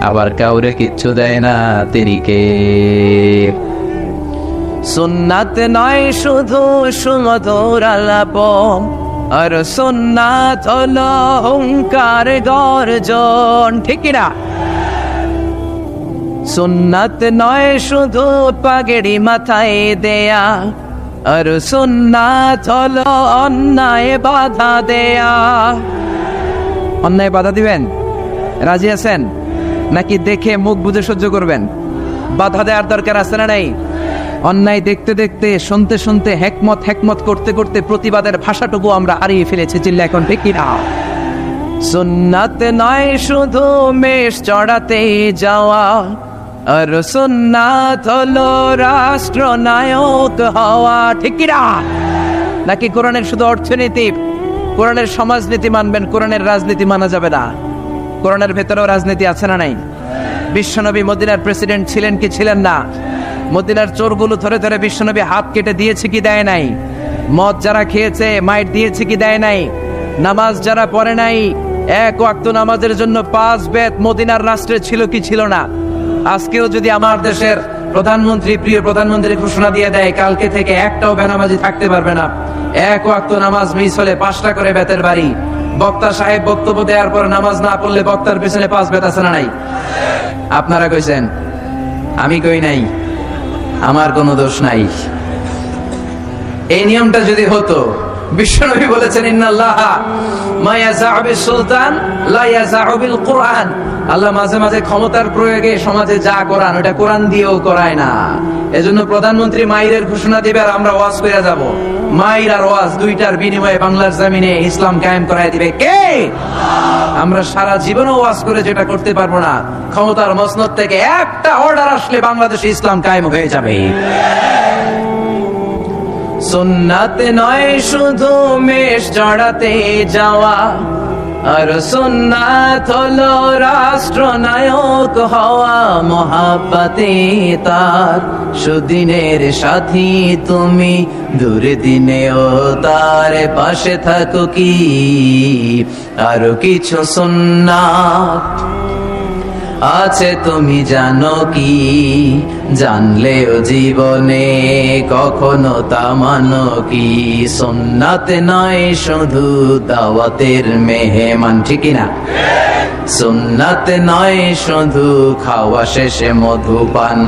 Speaker 1: আবার কাউরে কিচ্ছু দেয় না, তিনি কে? সুন্নাত নয় শুধু সুমধুর আলাপ, আর সুন্নাত হলো হুঙ্কার গর্জন, ঠিক কিনা? সুন্নাত নয় শুধু পাগড়ি মাথায় দেয়া, আর সুন্নাত হলো অন্যায় বাধা দেয়া। অন্যায় বাধা দিবেন, রাজি আছেন নাকি? দেখে মুখ বুজে সহ্য করবেন? বাধা দেওয়ার দরকার আছে না নাই? অন্যায় দেখতে দেখতে, শুনতে শুনতে, হেকমত করতে করতে প্রতিবাদের ভাষাটুকু আমরা হারিয়ে ফেলেছি, চিল্লা এখন ঠিক কিনা? সুন্নাত নয় শুধু মেষ চড়াতে যাওয়া, আর সুন্নাত হলো রাষ্ট্রনায়ক হওয়া, ঠিক কিনা? নাকি কোরআনের শুধু অর্থনীতি, কোরআনের সমাজনীতি মানবেন, কোরআনের রাজনীতি মানা যাবে না? কোরআনের ভেতরেও রাজনীতি আছে না নাই? বিশ্বনবী মদিনার প্রেসিডেন্ট ছিলেন কি ছিলেন না? মদিনার চোরগুলো ধরে ধরে বিশ্বনবী হাত কেটে দিয়েছে কি দেয় নাই? মদ যারা খেয়েছে মাইট দিয়েছে কি দেয় নাই? নামাজ যারা পড়ে নাই, এক ওয়াক্ত নামাজের জন্য 5 বেত মদিনার রাষ্ট্রে ছিল কি ছিল না? আজকেও যদি আমার দেশের প্রধানমন্ত্রী, প্রিয় প্রধানমন্ত্রী ঘোষণা দিয়ে দেয়, কালকে থেকে একটাও বেনামাজি থাকতে পারবে না, এক ওয়াক্ত নামাজ মিস হলে 5টা করে বেতের বাড়ি। বক্তা সাহেব বক্তব্য দেওয়ার পর নামাজ না পড়লে বক্তার পিছনে 5 বেত আছে না নাই? আপনারা কইছেন, আমি কই নাই, আমার কোনো দোষ নাই। এই নিয়মটা যদি হতো, বিশ্বনবী বলেছেন, ইন্নাল্লাহা মা ইয়াযাউ বিস সুলতান লা ইয়াযাউ বিল কুরআন। আল্লাহ মাঝে মাঝে ক্ষমতার প্রয়োগে সমাজে যা করান, ওটা কোরআন দিয়েও করায় না। এজন্য প্রধানমন্ত্রী মাইরের ঘোষণা দিবে আর আমরা ওয়াজ করে যাব। মাইর আর ওয়াজ দুইটার বিনিময়ে বাংলার জমিনে ইসলাম কায়েম করায় দিবে কে? আমরা সারা জীবনও ওয়াজ করে যেটা করতে পারবো না, ক্ষমতার মসনদ থেকে একটা অর্ডার আসলে বাংলাদেশে ইসলাম কায়েম হয়ে যাবে। সুন্নাত নয় শুধু মেষ চড়াতে যাওয়া, আর সুন্নাত হলো রাষ্ট্রনায়ক হওয়া। মহাব্বতে তার সুদিনের সাথী তুমি, দুর্দিনেও তার পাশে থাকো কি? আরো কিছু সুন্নাত আছে তুমি জানো কি? জানলেও জীবনে কখনো তা মানো কি? সুন্নাত নয় শুধু দাওয়াতের মেহমান, ঠিক না? সুন্নাত নয় শুধু খাওয়া শেষে মধুপান,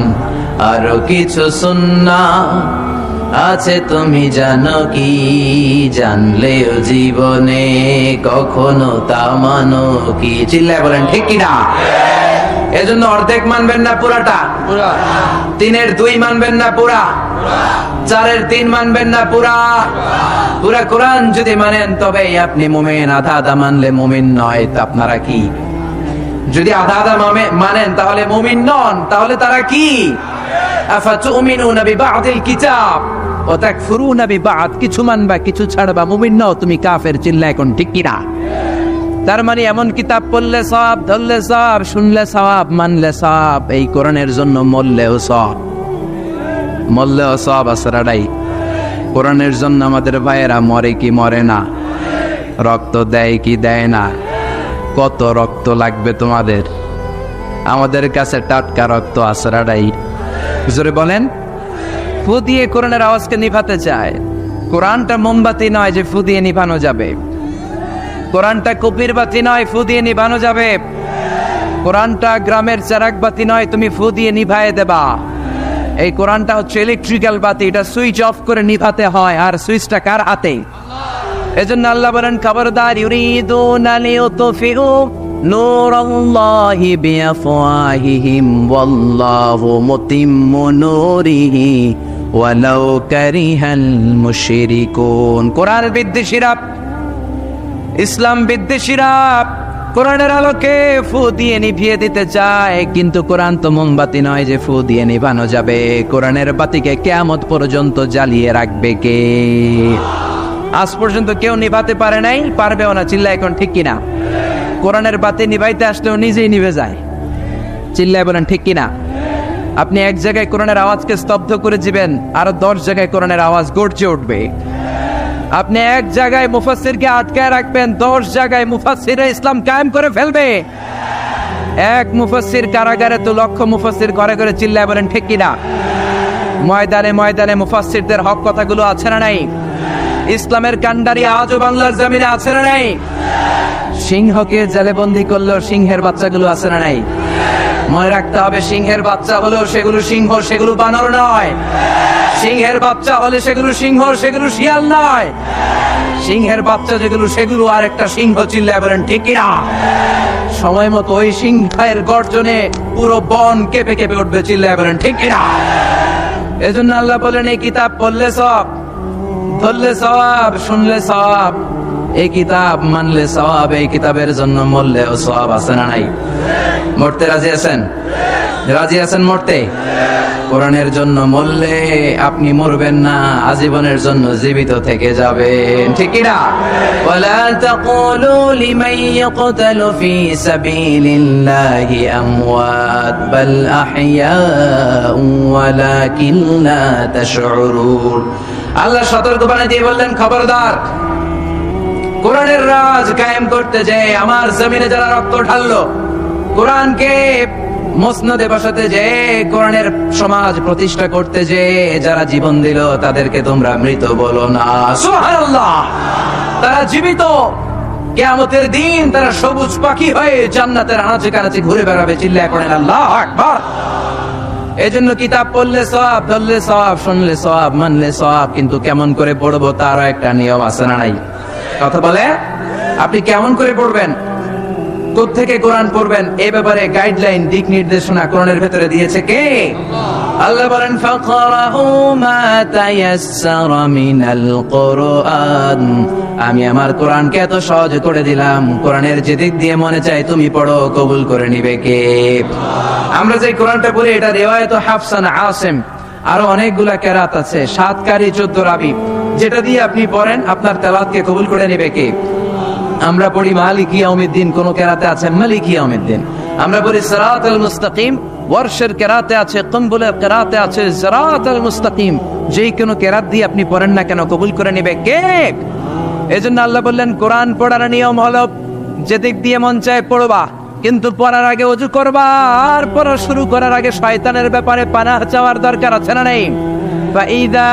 Speaker 1: আরো কিছু সুন্নাত আছে তুমি জানো কি? জানলেও জীবনে কখনো তা মানো কি? চিল্লায় বলেন ঠিক কিনা? এজন্য অর্ধেক মানবেন না পুরাটা, 3-এর 2 মানবেন না পুরা, 4-এর 3 মানবেন না পুরা। পুরা কোরআন যদি মানেন তবে আপনি মুমিন, আধা আধা মানলে মুমিন নয়। তা আপনারা কি? যদি আধা আধা মানেন তাহলে মুমিন নন, তাহলে তারা কি? আফাতুমিনুনা বিবাদিল কিতাব ওয়া তাকফুরুনা বিবাদ, কিছু মানবা কিছু ছাড়বা, মুমিন নও তুমি কাফের, চিল্লা এখন ঠিক কিনা? তার মানে এমন কিতাব পড়লে সওয়াব, ধরলে সওয়াব, শুনলে সওয়াব, মানলে সওয়াব, এই কোরআনের জন্য মরলেও সওয়াব, মরলেও সওয়াব আসরাডাই। কোরআনের জন্য আমাদের ভাইয়েরা মরে কি মরে না, রক্ত দেয় কি দেয় না, কত রক্ত লাগবে তোমাদের? আমাদের কাছে টাটকা রক্ত আসরাডাই। জোরে বলেন। ফু দিয়ে কোরআনের আওয়াজকে নিভাতে চায়। কোরআনটা মোমবাতি নয় যে ফু দিয়ে নিভানো যাবে, কোরআনটা কপির বাতি নয় ফু দিয়ে নিভানো যাবে, কোরআনটা গ্রামের চারাক বাতি নয় তুমি ফু দিয়ে নিভায়ে দেবা। এই কোরআনটা হচ্ছে ইলেকট্রিক্যাল বাতি, এটা সুইচ অফ করে নিভাতে হয়, আর সুইচটা কার হাতে? এজন্য আল্লাহ বলেন খবরদার, ইউরিদুনা লিইউতফিউ নূরাল্লাহি বিআফওয়াহিহিম ওয়াল্লাহু মুতিম্মু নূরিহি ওয়ালাউ কারিহাল মুশরিকুন। কোরআন বিদ্বেষীরা, ইসলাম বিদ্বেষীরা কোরআনের আলোকে ফু দিয়ে নিভিয়ে দিতে চায়, কিন্তু কোরআন তো মোমবাতি নয় যে ফু দিয়ে নিভানো যাবে। কোরআনের বাতিকে কিয়ামত পর্যন্ত জ্বালিয়ে রাখবে কে? আজ পর্যন্ত কেউ নিভাতে পারে নাই, পারবেও না, চিল্লা এখন ঠিক কিনা? কোরআনের বাতি নিভাইতে আসলেও নিজেই নিভে যায়, চিল্লায় বলেন ঠিক কিনা? আপনি এক জায়গায় কোরআনের আওয়াজকে স্তব্ধ করে দিবেন, আরো 10 জায়গায় কোরআনের আওয়াজ গর্জে উঠবে। আপনি এক জায়গায় মুফাসসিরকে আটকায় রাখবেন, 10 জায়গায় মুফাসসিরে ইসলাম কায়েম করে ফেলবে। এক মুফাসসির কারাগারে তো লক্ষ মুফাসসির ঘরে ঘরে, চিল্লায় বলেন ঠিক কিনা? ময়দানে ময়দানে মুফাসসিরদের হক কথাগুলো আছে না নাই? ইসলামের কান্ডারি আজও বাংলার জমিনে আছে না নাই? সিংহকে জেলে বন্দী করলো, সিংহের বাচ্চাগুলো আছে না নাই? মনে রাখতে হবে, সিংহের বাচ্চা হলেও সেগুলো সিংহ, সেগুলো বানর নয়। সিংহের বাচ্চা হলে সেগুলো সিংহ, সেগুলো শিয়াল নয়। সিংহের বাচ্চা যেগুলো, সেগুলো আর একটা সিংহ, চিল্লায় বলেন ঠিক কিনা? সময় মতো ওই সিংহের গর্জনে পুরো বন কেঁপে কেঁপে উঠবে, চিল্লায় বলেন ঠিক কিনা? এজন্য আল্লাহ বলেন এই কিতাব পড়লে সওয়াব, ধরলে সওয়াব, শুনলে সওয়াব, এই কিতাব মানলে সওয়াব, এই কিতাবের জন্য মরলেও সওয়াব আছে না নাই? মরতে রাজি আছেন? রাজি আছেন মরতে? কোরআনের জন্য মরলে আপনি মরবেন না, আজীবনের জন্য জীবিত থেকে যাবেন, ঠিক কি না? ওয়ালা তাকুলু লিমান ইয়াকতালু ফি সাবিলিল্লাহি আমওয়াত বাল আহইয়াউ ওয়ালাকিন লা তাশউরুন। আল্লাহ সতর্কবাণী দিয়ে বললেন খবরদার, কোরআনের রাজ কায়েম করতে যে আমার জমিনে যারা রক্ত ঢাললো, কোরআনকে মসনদে বসাতে যে, কোরআনের সমাজ প্রতিষ্ঠা করতে যে যারা জীবন দিল, তাদেরকে তোমরা মৃত বলো না। সুবহানাল্লাহ, তারা জীবিত। কিয়ামতের দিন তারা সবুজ পাখি হয়ে জান্নাতের আনাচে কানাচে ঘুরে বেড়াবে, চিল্লায় পড়েন আল্লাহু আকবার। এজন্য কিতাব পড়লে সওয়াব, ধরলে সওয়াব, শুনলে সওয়াব, মানলে সওয়াব, কিন্তু কেমন করে পড়বো তারও একটা নিয়ম আছে না নাই? কথা বলে, আপনি কেমন করে পড়বেন, কোত্থেকে কোরআন পড়বেন, এই ব্যাপারে গাইডলাইন, দিক নির্দেশনা কোরআনের ভেতরে দিয়েছে কে? আল্লাহ বলেন ফাকরাহু মা তায়াসসারা মিনাল কুরআন। আমি আমার কোরআনকে এত সহজ করে দিলাম, কোরআনের যে দিক দিয়ে মনে চায় তুমি পড়ো, কবুল করে নিবে কে? আমরা যে কোরআনটা পড়ি এটা রিওয়ায়াত হাফসান আসিম, আরো অনেকগুলা কেরাত আছে, 7 কারি 14 রাবি, যেটা দিয়ে আপনি পড়েন আপনার তেলাওয়াতকে কবুল করে নিবে কে? আমরা পড়ি মালিক ইয়াউমিদ্দিন, কোন কেরাতে আছে মালিক ইয়াউমিদ্দিন। আমরা পড়ি সিরাতাল মুস্তাকিম, ওয়ারশের কেরাতে আছে, কম্বুলের কেরাতে আছে সিরাতাল মুস্তাকিম। যেই কোনো কেরাত দিয়ে আপনি পড়েন না কেন, কবুল করে নিবে কে? এজন্য আল্লাহ বললেন কোরআন পড়ার নিয়ম হলো যেদিক দিয়ে মন চায় পড়বা, কিন্তু পড়ার আগে ওযু করবা, আর পড়া শুরু করার আগে শয়তানের ব্যাপারে পানাহ চাওয়ার দরকার আছে না নেই? ফাইদা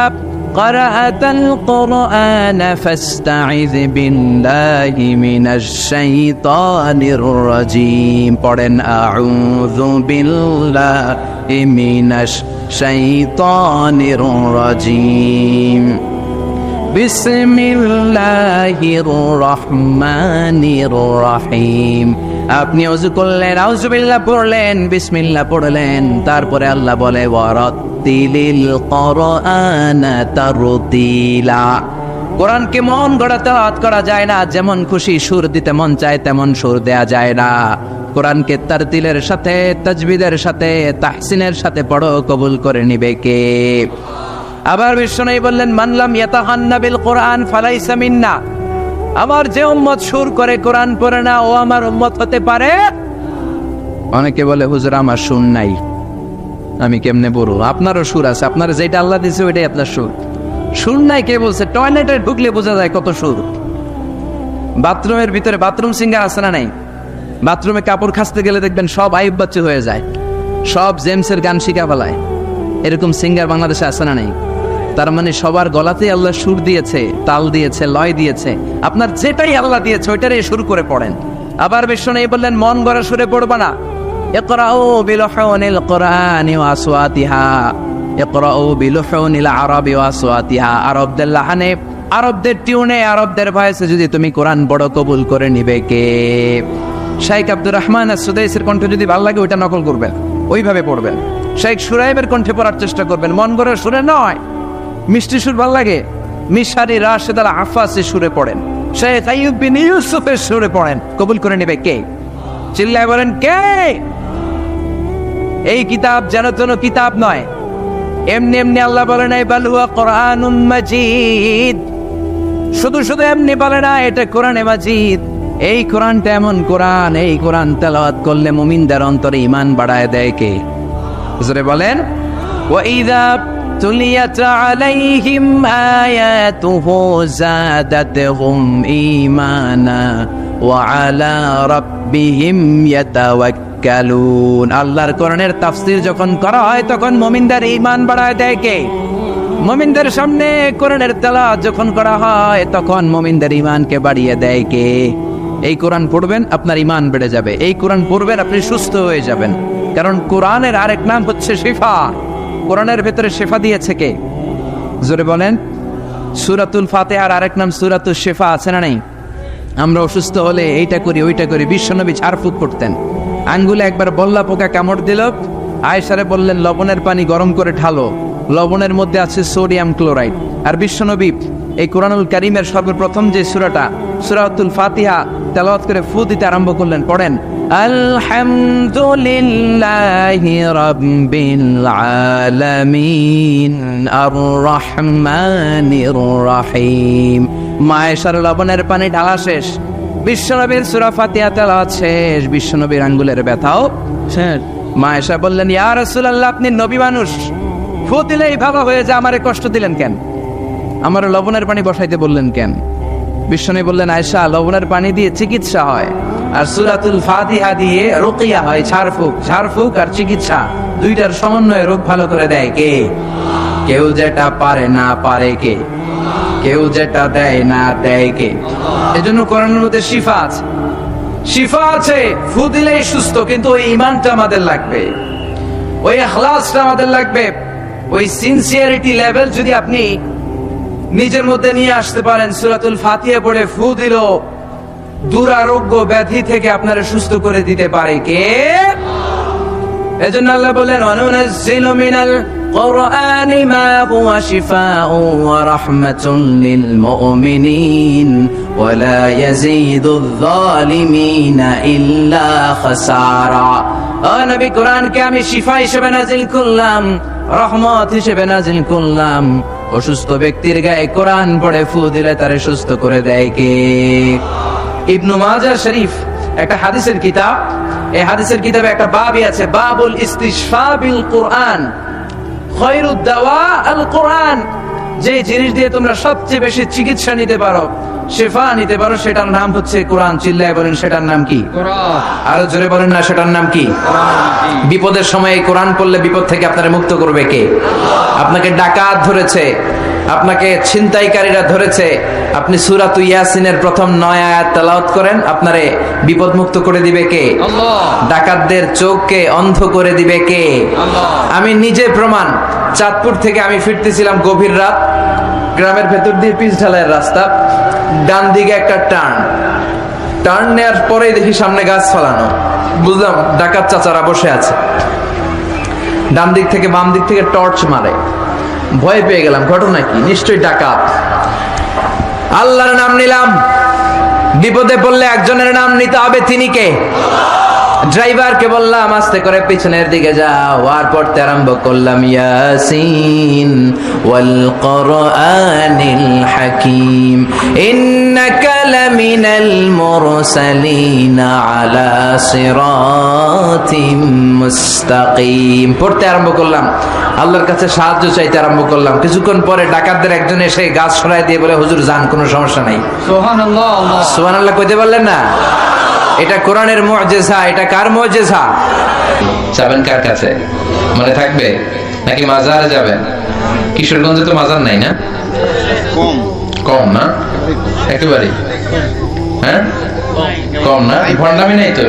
Speaker 1: قرأت القرآن فاستعذ بالله من الشيطان الرجيم পড়েন আউযু বিল্লাহি মিনাশ শাইতানির রাজিম বিসমিল্লাহির রহমানির রহিম। আপনি ওযু করলেন, আউযুবিল্লাহ পড়লেন, বিসমিল্লাহ পড়লেন, তারপরে আল্লাহ বলে ওয়ারাত্তিলিল কুরআনা তারতিলা। কোরআনকে মন গড়া তেলাওয়াত করা যায় না, যেমন খুশি সুর দিতে মন চায় তেমন সুর দেয়া যায় না। কোরআনকে তারতিলের সাথে, তাজবিদের সাথে, তাহসিনের সাথে পড়ো, কবুল করে নিবে কে? আবার বিশ্বনবী বললেন, মান লাম ইয়াতাহান্না বিল কোরআন ফালাইসা মিন্না। আমার যে উম্মত সুর করে কোরআন পড়ে না, ও আমার উম্মত হতে পারে। অনেকে বলে, হুজুর আমার সুর নাই, আমি কেমনে পড়বো? আপনারও সুর আছে, আপনার যেটা আল্লাহ দিয়েছে ওইটাই আপনার সুর। সুর নাই কে বলছে? টয়লেটে ঢুকলে বোঝা যায় কত সুর। বাথরুমের ভিতরে বাথরুম সিঙ্গার আছে না নাই? বাথরুমে কাপড় খাসতে গেলে দেখবেন সব আইব বাচ্চা হয়ে যায়, সব জেমসের গান শিখা ফেলায়। এরকম সিঙ্গার বাংলাদেশে আছে না নাই? তার মানে সবার গলাতেই আল্লাহ সুর দিয়েছে, তাল দিয়েছে, লয় দিয়েছে। আপনার যেটাই আল্লাহ দিয়েছে ওইটারই শুরু করে পড়েন। আবার বিশ্বনবী বললেন, মন গড়া সুরে পড়বা না। ইকরাউ বিলুহুনিল কুরআনি ওয়া আসওয়াতিহা, ইকরাউ বিলুহুনিল আরাবি ওয়া আসওয়াতিহা। আরবদের লাহানে, আরবদের টিউনে, আরবদের ভয়েসে যদি তুমি কোরআন বড় কবুল করে নিবে কে? শাইখ আব্দুর রহমান as-সুদাইসির কণ্ঠে যদি ভালো লাগে ওইটা নকল করবেন, ওইভাবে পড়বেন। শাইখ সুরাইবের কণ্ঠে পড়ার চেষ্টা করবেন, মন গড়া সুরে নয়। মিষ্টি সুর ভাল লাগে, মিশারি রাশেদ আল আফাসি সুরে পড়েন, শাইখ আইয়ুব বিন ইউসুফের সুরে পড়েন। কবুল করে নেবে কে? চিল্লায় বলেন কে? এই কিতাব যেন তেন কিতাব নয়। এমনি এমনি আল্লাহ বলে নাই বাল হুয়া কোরআনুম মাজিদ। শুধু শুধু এমনি বলে না এটা কোরআনে মাজিদ। এই কোরআনটা এমন কোরআন, এই কোরআন তেলাওয়াত করলে মুমিনদের অন্তরে ঈমান বাড়ায় দেয় কে? জোরে বলেন। ওয়াইদা তুলিয়াত আলাইহিম আয়াতুহু যাদাতহুম ঈমানা ওয়া আলা রাব্বিহিম ইয়াতাওয়াক্কালুন। আল্লাহর কোরআনের তাফসীর যখন করা হয় তখন মুমিনদের ঈমান বাড়ায় দেয় কে? মুমিনদের সামনে কোরআনের তেলাওয়াত যখন করা হয় তখন মুমিনদের ঈমানকে বাড়িয়ে দেয় কে? এই কোরআন পড়বেন আপনার ঈমান বেড়ে যাবে, এই কোরআন পড়বেন আপনি সুস্থ হয়ে যাবেন। কারণ কোরআনের আরেক নাম হচ্ছে শিফা। কোরআনের ভেতরে শিফা দিয়েছে কে? জোরে বলেন। সূরাতুল ফাতিহার আরেক নাম সূরাতুশ শিফা, আছে না নাই? আমরা অসুস্থ হলে এইটা করি ওইটা করি। বিশ্বনবী ঝাড়ফুঁক করতেন, আঙ্গুলে একবার বল্লা পোকা কামড় দিল, আয়েশারে বললেন লবণের পানি গরম করে ঢালো, লবণের মধ্যে আছে সোডিয়াম ক্লোরাইড। আর বিশ্বনবী এই কোরআনুল কারীমের সর্বপ্রথম যে সূরাটা সূরাতুল ফাতিহা তেলাওয়াত করে ফু দিতে আরম্ভ করলেন। পড়েন, আলহামদুলিল্লাহি রাব্বিল আলামিন আর রহমানির রহিম। মায়েশার লবণের পানি ঢালা শেষ, বিশ্বনবীর সূরা ফাতিহা তেলাওয়াত শেষ, বিশ্বনবীর আঙ্গুলের ব্যথাও শেষ। মায়েশা বললেন, ইয়া রাসূলুল্লাহ আপনি নবী মানুষ, ফু দিলেই ভালো হয়ে যায়, আমারে কষ্ট দিলেন কেন? আমার লবণের পানি বসাইতে বললেন কেন? বিশ্বনবী বললেন, আয়েশা লবণের পানি দিয়ে চিকিৎসা হয় আর সূরাতুল ফাতিহা দিয়ে রুকিয়া হয়, ঝাড়ফুঁক। ঝাড়ফুঁক আর চিকিৎসা দুইটার সমন্বয়ে রোগ ভালো করে দেয় কে? কেউ যেটা পারে না পারে কে? কেউ যেটা দেয় না দেয় কে? এজন্য কোরআনের মধ্যে শিফা আছে, শিফা আছে। ফু দিলেই সুস্থ, কিন্তু ওই ঈমানটা আমাদের লাগবে, ওই ইখলাসটা আমাদের লাগবে। ওই সিনসিয়ারিটি লেভেল যদি আপনি নিজের মধ্যে নিয়ে আসতে পারেন, সূরাতুল ফাতিহা পড়ে ফু দিল দুরারোগ্য ব্যাধি থেকে আপনারা সুস্থ করে দিতে পারে কে? এজন্য আল্লাহ বলেন, ওয়ানুনাজ্জিলু মিনাল কুরআনি মা হুয়া শিফাউ ওয়া রাহমাতুল লিল মুমিনিন ওয়া লা ইয়াজিদুয যালিমিনা ইল্লা খাসারা। ও নবী, কোরআনকে আমি শিফা হিসেবে নাজিল করলাম, রহমত হিসেবে নাজিল করলাম। অসুস্থ ব্যক্তির গায়ে কোরআন পড়ে ফু দিলে তারে সুস্থ করে দেয় কে? ইবনু মাজাহ শরীফ একটা হাদিসের কিতাব, এই হাদিসের কিতাবে একটা বাবই আছে, বাবুল ইস্তিশফা বিল কোরআন, খায়রুদ দাওয়া আল কোরআন। যে জিনিস দিয়ে তোমরা সবচেয়ে বেশি চিকিৎসা নিতে পারো, শিফা নিতে পারো, সেটার নাম হচ্ছে কোরআন। চিল্লায় বলেন, সেটার নাম কি? কোরআন। আরো জোরে বলেন না, সেটার নাম কি? কোরআন। বিপদের সময় এই কোরআন পড়লে বিপদ থেকে আপনারা মুক্ত করবে কে? আপনাকে ডাকাত ধরেছে, আপনাকে ছিনতাইকারীরা ধরেছে, আপনি সূরাতু ইয়াসিনের প্রথম 9 আয়াত তেলাওয়াত করেন, আপনারে বিপদ মুক্ত করে দিবে কে? আল্লাহ। ডাকাতদের চোখকে অন্ধ করে দিবে কে? আল্লাহ। আমি নিজে প্রমাণ। চাঁদপুর থেকে আমি ফিরতেছিলাম গভীর রাত, গ্রামের ভেতর দিয়ে পিচ ঢালাইয়ের রাস্তা, ডান দিকে একটা টার্ন নেওয়ার পরেই দেখি সামনে গাছ ফলানো। বুঝলাম ডাকাত চাচারা বসে আছে, ডান দিক থেকে বাম দিক থেকে টর্চ মারে। ভয় পেয়ে গেলাম, ঘটনা কি? নিশ্চয়ই ডাকাত। আল্লাহর নাম নিলাম, বিপদে পড়লে একজনের নাম নিতে হবে, তিনি কে? ড্রাইভারকে বললাম আস্তে করে পিছনের দিকে যাও, আর পড়তে আরম্ভ করলাম ইয়াসিন ওয়াল কোরআনিল হাকিম ইন্নাকা লামিনাল মুরসালিন আলা সিরাতিম মুস্তাকিম। পড়তে আরম্ভ করলাম, আল্লাহর কাছে সাহায্য চাইতে আরম্ভ করলাম। কিছুক্ষণ পরে ডাকাতদের একজন এসে গাছ সরাই দিয়ে বলে, হুজুর যান, কোনো সমস্যা নাই। সুবহানাল্লাহ, সুবহানাল্লাহ কইতে পারলেন না? এটা কোরআনের মুআজিজা। এটা কার মুআজিজা? যাবেন কার কাছে? মনে থাকবে নাকি মাজারে যাবেন? কিশোরগঞ্জে তো মাজার নাই না? কম না একেবারে? হ্যাঁ কম না? ভণ্ডামি নাই তো?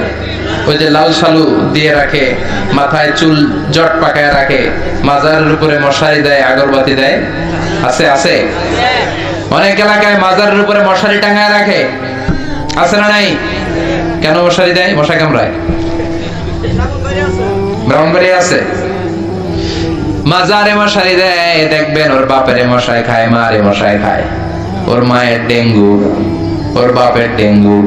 Speaker 1: ওই যে লাল শালু দিয়ে রাখে, মাথায় চুল জট পাকায় রাখে, মাজারের উপরে মশারি দেয়, আগরবাতি দেয়, আছে আছে? অনেক এলাকায় মাজারের উপরে মশারি টাঙায় রাখে, আছে না নাই? কেন মশারি দেয়? মশা কামড়ায়? ব্রাহ্মণবাড়ি আছে মাজারে মশারি দেয়, দেখবেন ওর বাপের মশাই খায়, মারে মশাই খায়। ওর মায়ের ডেঙ্গু, ওর বাপের ডেঙ্গু,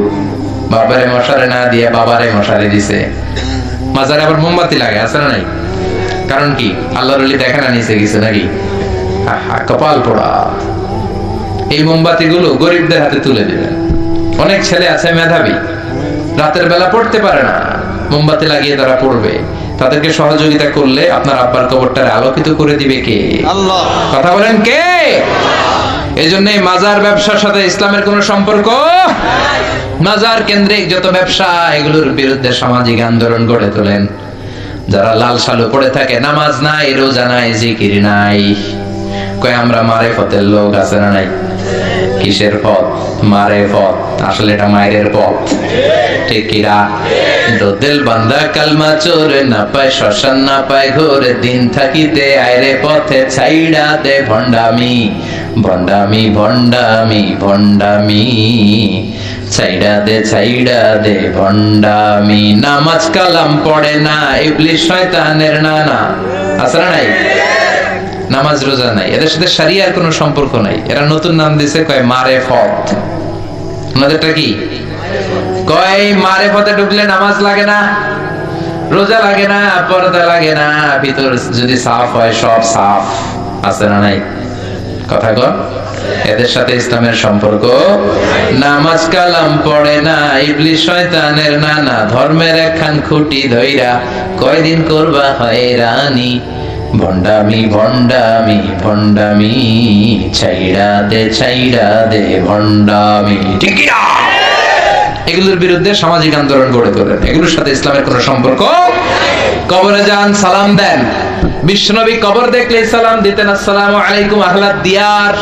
Speaker 1: বাবারে মশারি না দিয়ে বাবারে মশারি দিছে। মাজারে আবার মোমবাতি লাগে, আছে না নাই? কারণ কি? আল্লাহর ওলি দেখে না নিচে গেছে নাকি? কপাল পোড়া। এই মোমবাতি গুলো গরিবদের হাতে তুলে দিবেন। অনেক ছেলে আছে মেধাবী, রাতের বেলা পড়তে পারে না, মোমবাতি লাগিয়ে তারা পড়বে। তাদেরকে সহযোগিতা করলে আপনার আব্বার কবরটারে আলোকিত করে দিবে কে? আল্লাহ। কথা বলেন কে? এই জন্য মাজার ব্যবসার সাথে ইসলামের কোন সম্পর্ক? মাজার কেন্দ্রিক যত ব্যবসা, এগুলোর বিরুদ্ধে সামাজিক আন্দোলন গড়ে তোলেন। যারা লাল শালু পড়ে থাকে, নামাজ নাই, রোজা নাই, জিকির নাই, কয় আমরা মারেফতের লোক, আছে না নাই? কিসের পথ? মারেফত। আসলে এটা মায়ের পথ, ঠিক কিরা? দিল বান্দা কালমা চোরে, না পায় শ্মশান, না পায় ঘোরে, দিন থাকিতে আইরে পথে ছাইড়া দে ভণ্ডামি, ভণ্ডামি, ভণ্ডামি, ভণ্ডামি, ছাইড়া দে ভণ্ডামি। নামাজ কালাম পড়ে না, ইবলিস শয়তানের নানা, আছে না নাই? নামাজ রোজা নাই, এদের সাথে শরিয়ার কোনো সম্পর্ক নাই। এরা নতুন নাম দিছে, কয় মারেফত। ওনাদেরটা কি? কয় মারেফতে ঢুকলে নামাজ লাগে না, রোজা লাগে না, পর্দা লাগে না, ভিতর যদি সাফ হয় সব সাফ, আছে না নাই? কথা কর। এদের সাথে ইসলামের সম্পর্ক। নামাজ কালাম পড়ে না, ইবলিস শয়তানের নানা, ধর্মের একখান খুঁটি ধইরা কয়দিন করবা হয়রানি, ভণ্ডামি, ভণ্ডামি, ভণ্ডামি, ছাইড়া দে ভণ্ডামি, ঠিক কি না? এগুলোর বিরুদ্ধে সামাজিক আন্দোলন গড়ে তোলেন। এগুলোর সাথে ইসলামের কোনো সম্পর্ক। কবরে যান, সালাম দেন। বিশ্বনবী কবর দেখলে সালাম দিতেন, আসসালামু আলাইকুম আহলাদ দিয়ার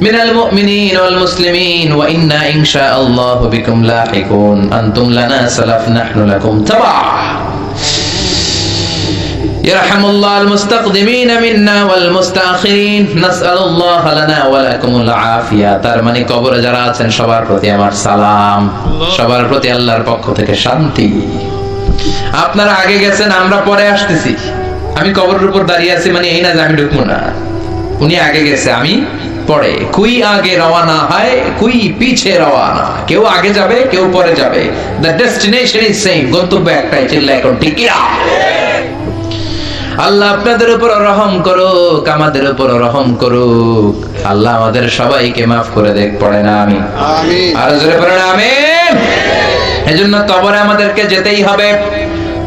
Speaker 1: মিনাল মুমিনিন ওয়াল মুসলিমিন ওয়া ইন্না ইনশাআল্লাহু বিকুম লাহিকুন, আনতুম লানা সালাফ নাহনু লাকুম তাবা। ইয়ারহামুল্লাহ আল মুস্তাকদিমিন মিন্না ওয়াল মুস্তাখিরিন, নাসআলুল্লাহ লানা ওয়া লাকুমুল আফিয়া। তার মানে কবরে যারা আছেন সবার প্রতি আমার সালাম, সবার প্রতি আল্লাহর পক্ষ থেকে শান্তি। আপনারা আগে গেছেন, আমরা পরে আসতেছি। আমি কবরের উপর দাঁড়িয়ে আছি মানে এই না যে আমি ঢুকবো না। উনি আগে গেছে, আমি পরে। কুই আগে রওনা হয়, কুই পিছে রওনা। কেউ আগে যাবে, কেউ পরে যাবে। দ্য ডেস্টিনেশন ইজ সেম, গন্তব্য একটাই। চিল্লা এখন ঠিক কি না? আল্লাহ আপনাদের উপর রহম করুক, আমাদের উপর রহম করুক। আল্লাহ আমাদের সবাইকে মাফ করে দেখ। পড়ে না আমি আমিন, আর জোরে পড়ে না আমিন। এজন্য কবরে আমাদেরকে যেতেই হবে,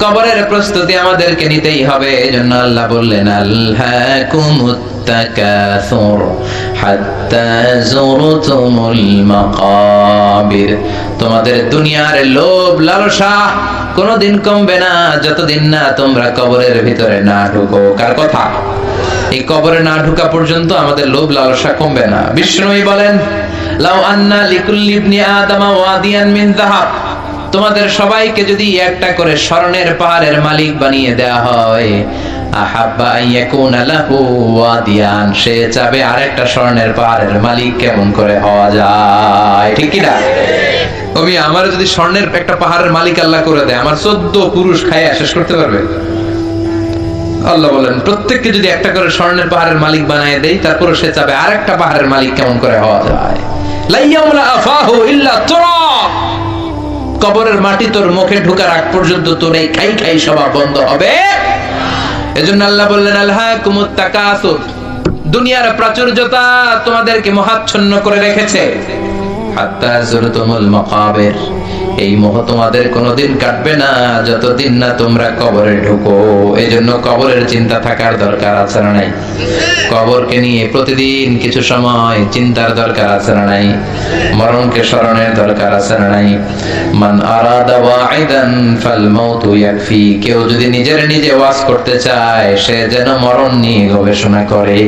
Speaker 1: কবরের প্রস্তুতি আমাদেরকে নিতেই হবে। এজন্য আল্লাহ বললেন, আল্লাকুমুত তাকাসুর হাত্তা যুরতুমুল মাকাবির। তোমাদের দুনিয়ার লোভ লালসা কোনদিন কমবে না যতদিন না তোমরা কবরের ভিতরে না ঢুকো। কার কথা? এই কবরে না ঢুকা পর্যন্ত আমাদের লোভ লালসা কমবে না। বিষ্ণুই বলেন, লাউ আন্না লিকুল্লি ইবনি আদম ওয়াদিয়ান মিন যাহাব, তোমাদের সবাইকে যদি একটা করে স্বর্ণের পাহাড়ের মালিক বানিয়ে দেয়া হয়, আহাব্বা আইয়াকুনা লাহু ওয়াদিয়ান, সে চাবে আরেকটা স্বর্ণের পাহাড়ের মালিক কেমন করে হওয়া যায়, ঠিক কি না? ওমি আমার যদি স্বর্ণের একটা পাহাড়ের মালিক আল্লাহ করে দেয়, আমার 14 পুরুষ খাইয়া শেষ করতে পারবে? আল্লাহ বলেন, প্রত্যেককে যদি একটা করে স্বর্ণের পাহাড়ের মালিক বানিয়ে দেই, তারপর সে চাবে আরেকটা পাহাড়ের মালিক কেমন করে হওয়া যায়। লাইয়ামলা আফাহু ইল্লা তুরাব, কবরের মাটি তোর মুখে ঢোকার আগ পর্যন্ত তোর এই খাই খাই স্বভাব বন্ধ হবে। এজন্য আল্লাহ বললেন আলহাকুমুত তাকাসুর, দুনিয়ার প্রাচুর্যতা তোমাদেরকে মোহাচ্ছন্ন করে রেখেছে। হাত্তা যুরতুমুল মাকাবির, এই মোহ তোমাদের কোনোদিন কাটবে না যতদিন না তোমরা কবরে ঢুকো। এজন্য কবরের চিন্তা থাকার দরকার আছে না নাই? কবরকে নিয়ে প্রতিদিন কিছু সময় চিন্তার দরকার আছে না নাই? মরণকে স্মরণের দরকার আছে না নাই? মান আরাদা ওয়াইদান ফাল মাউতু ইয়াকফি, কেউ যদি নিজের নিজে ওয়াজ করতে চায় সে যেন মরণ নিয়ে গবেষণা করে।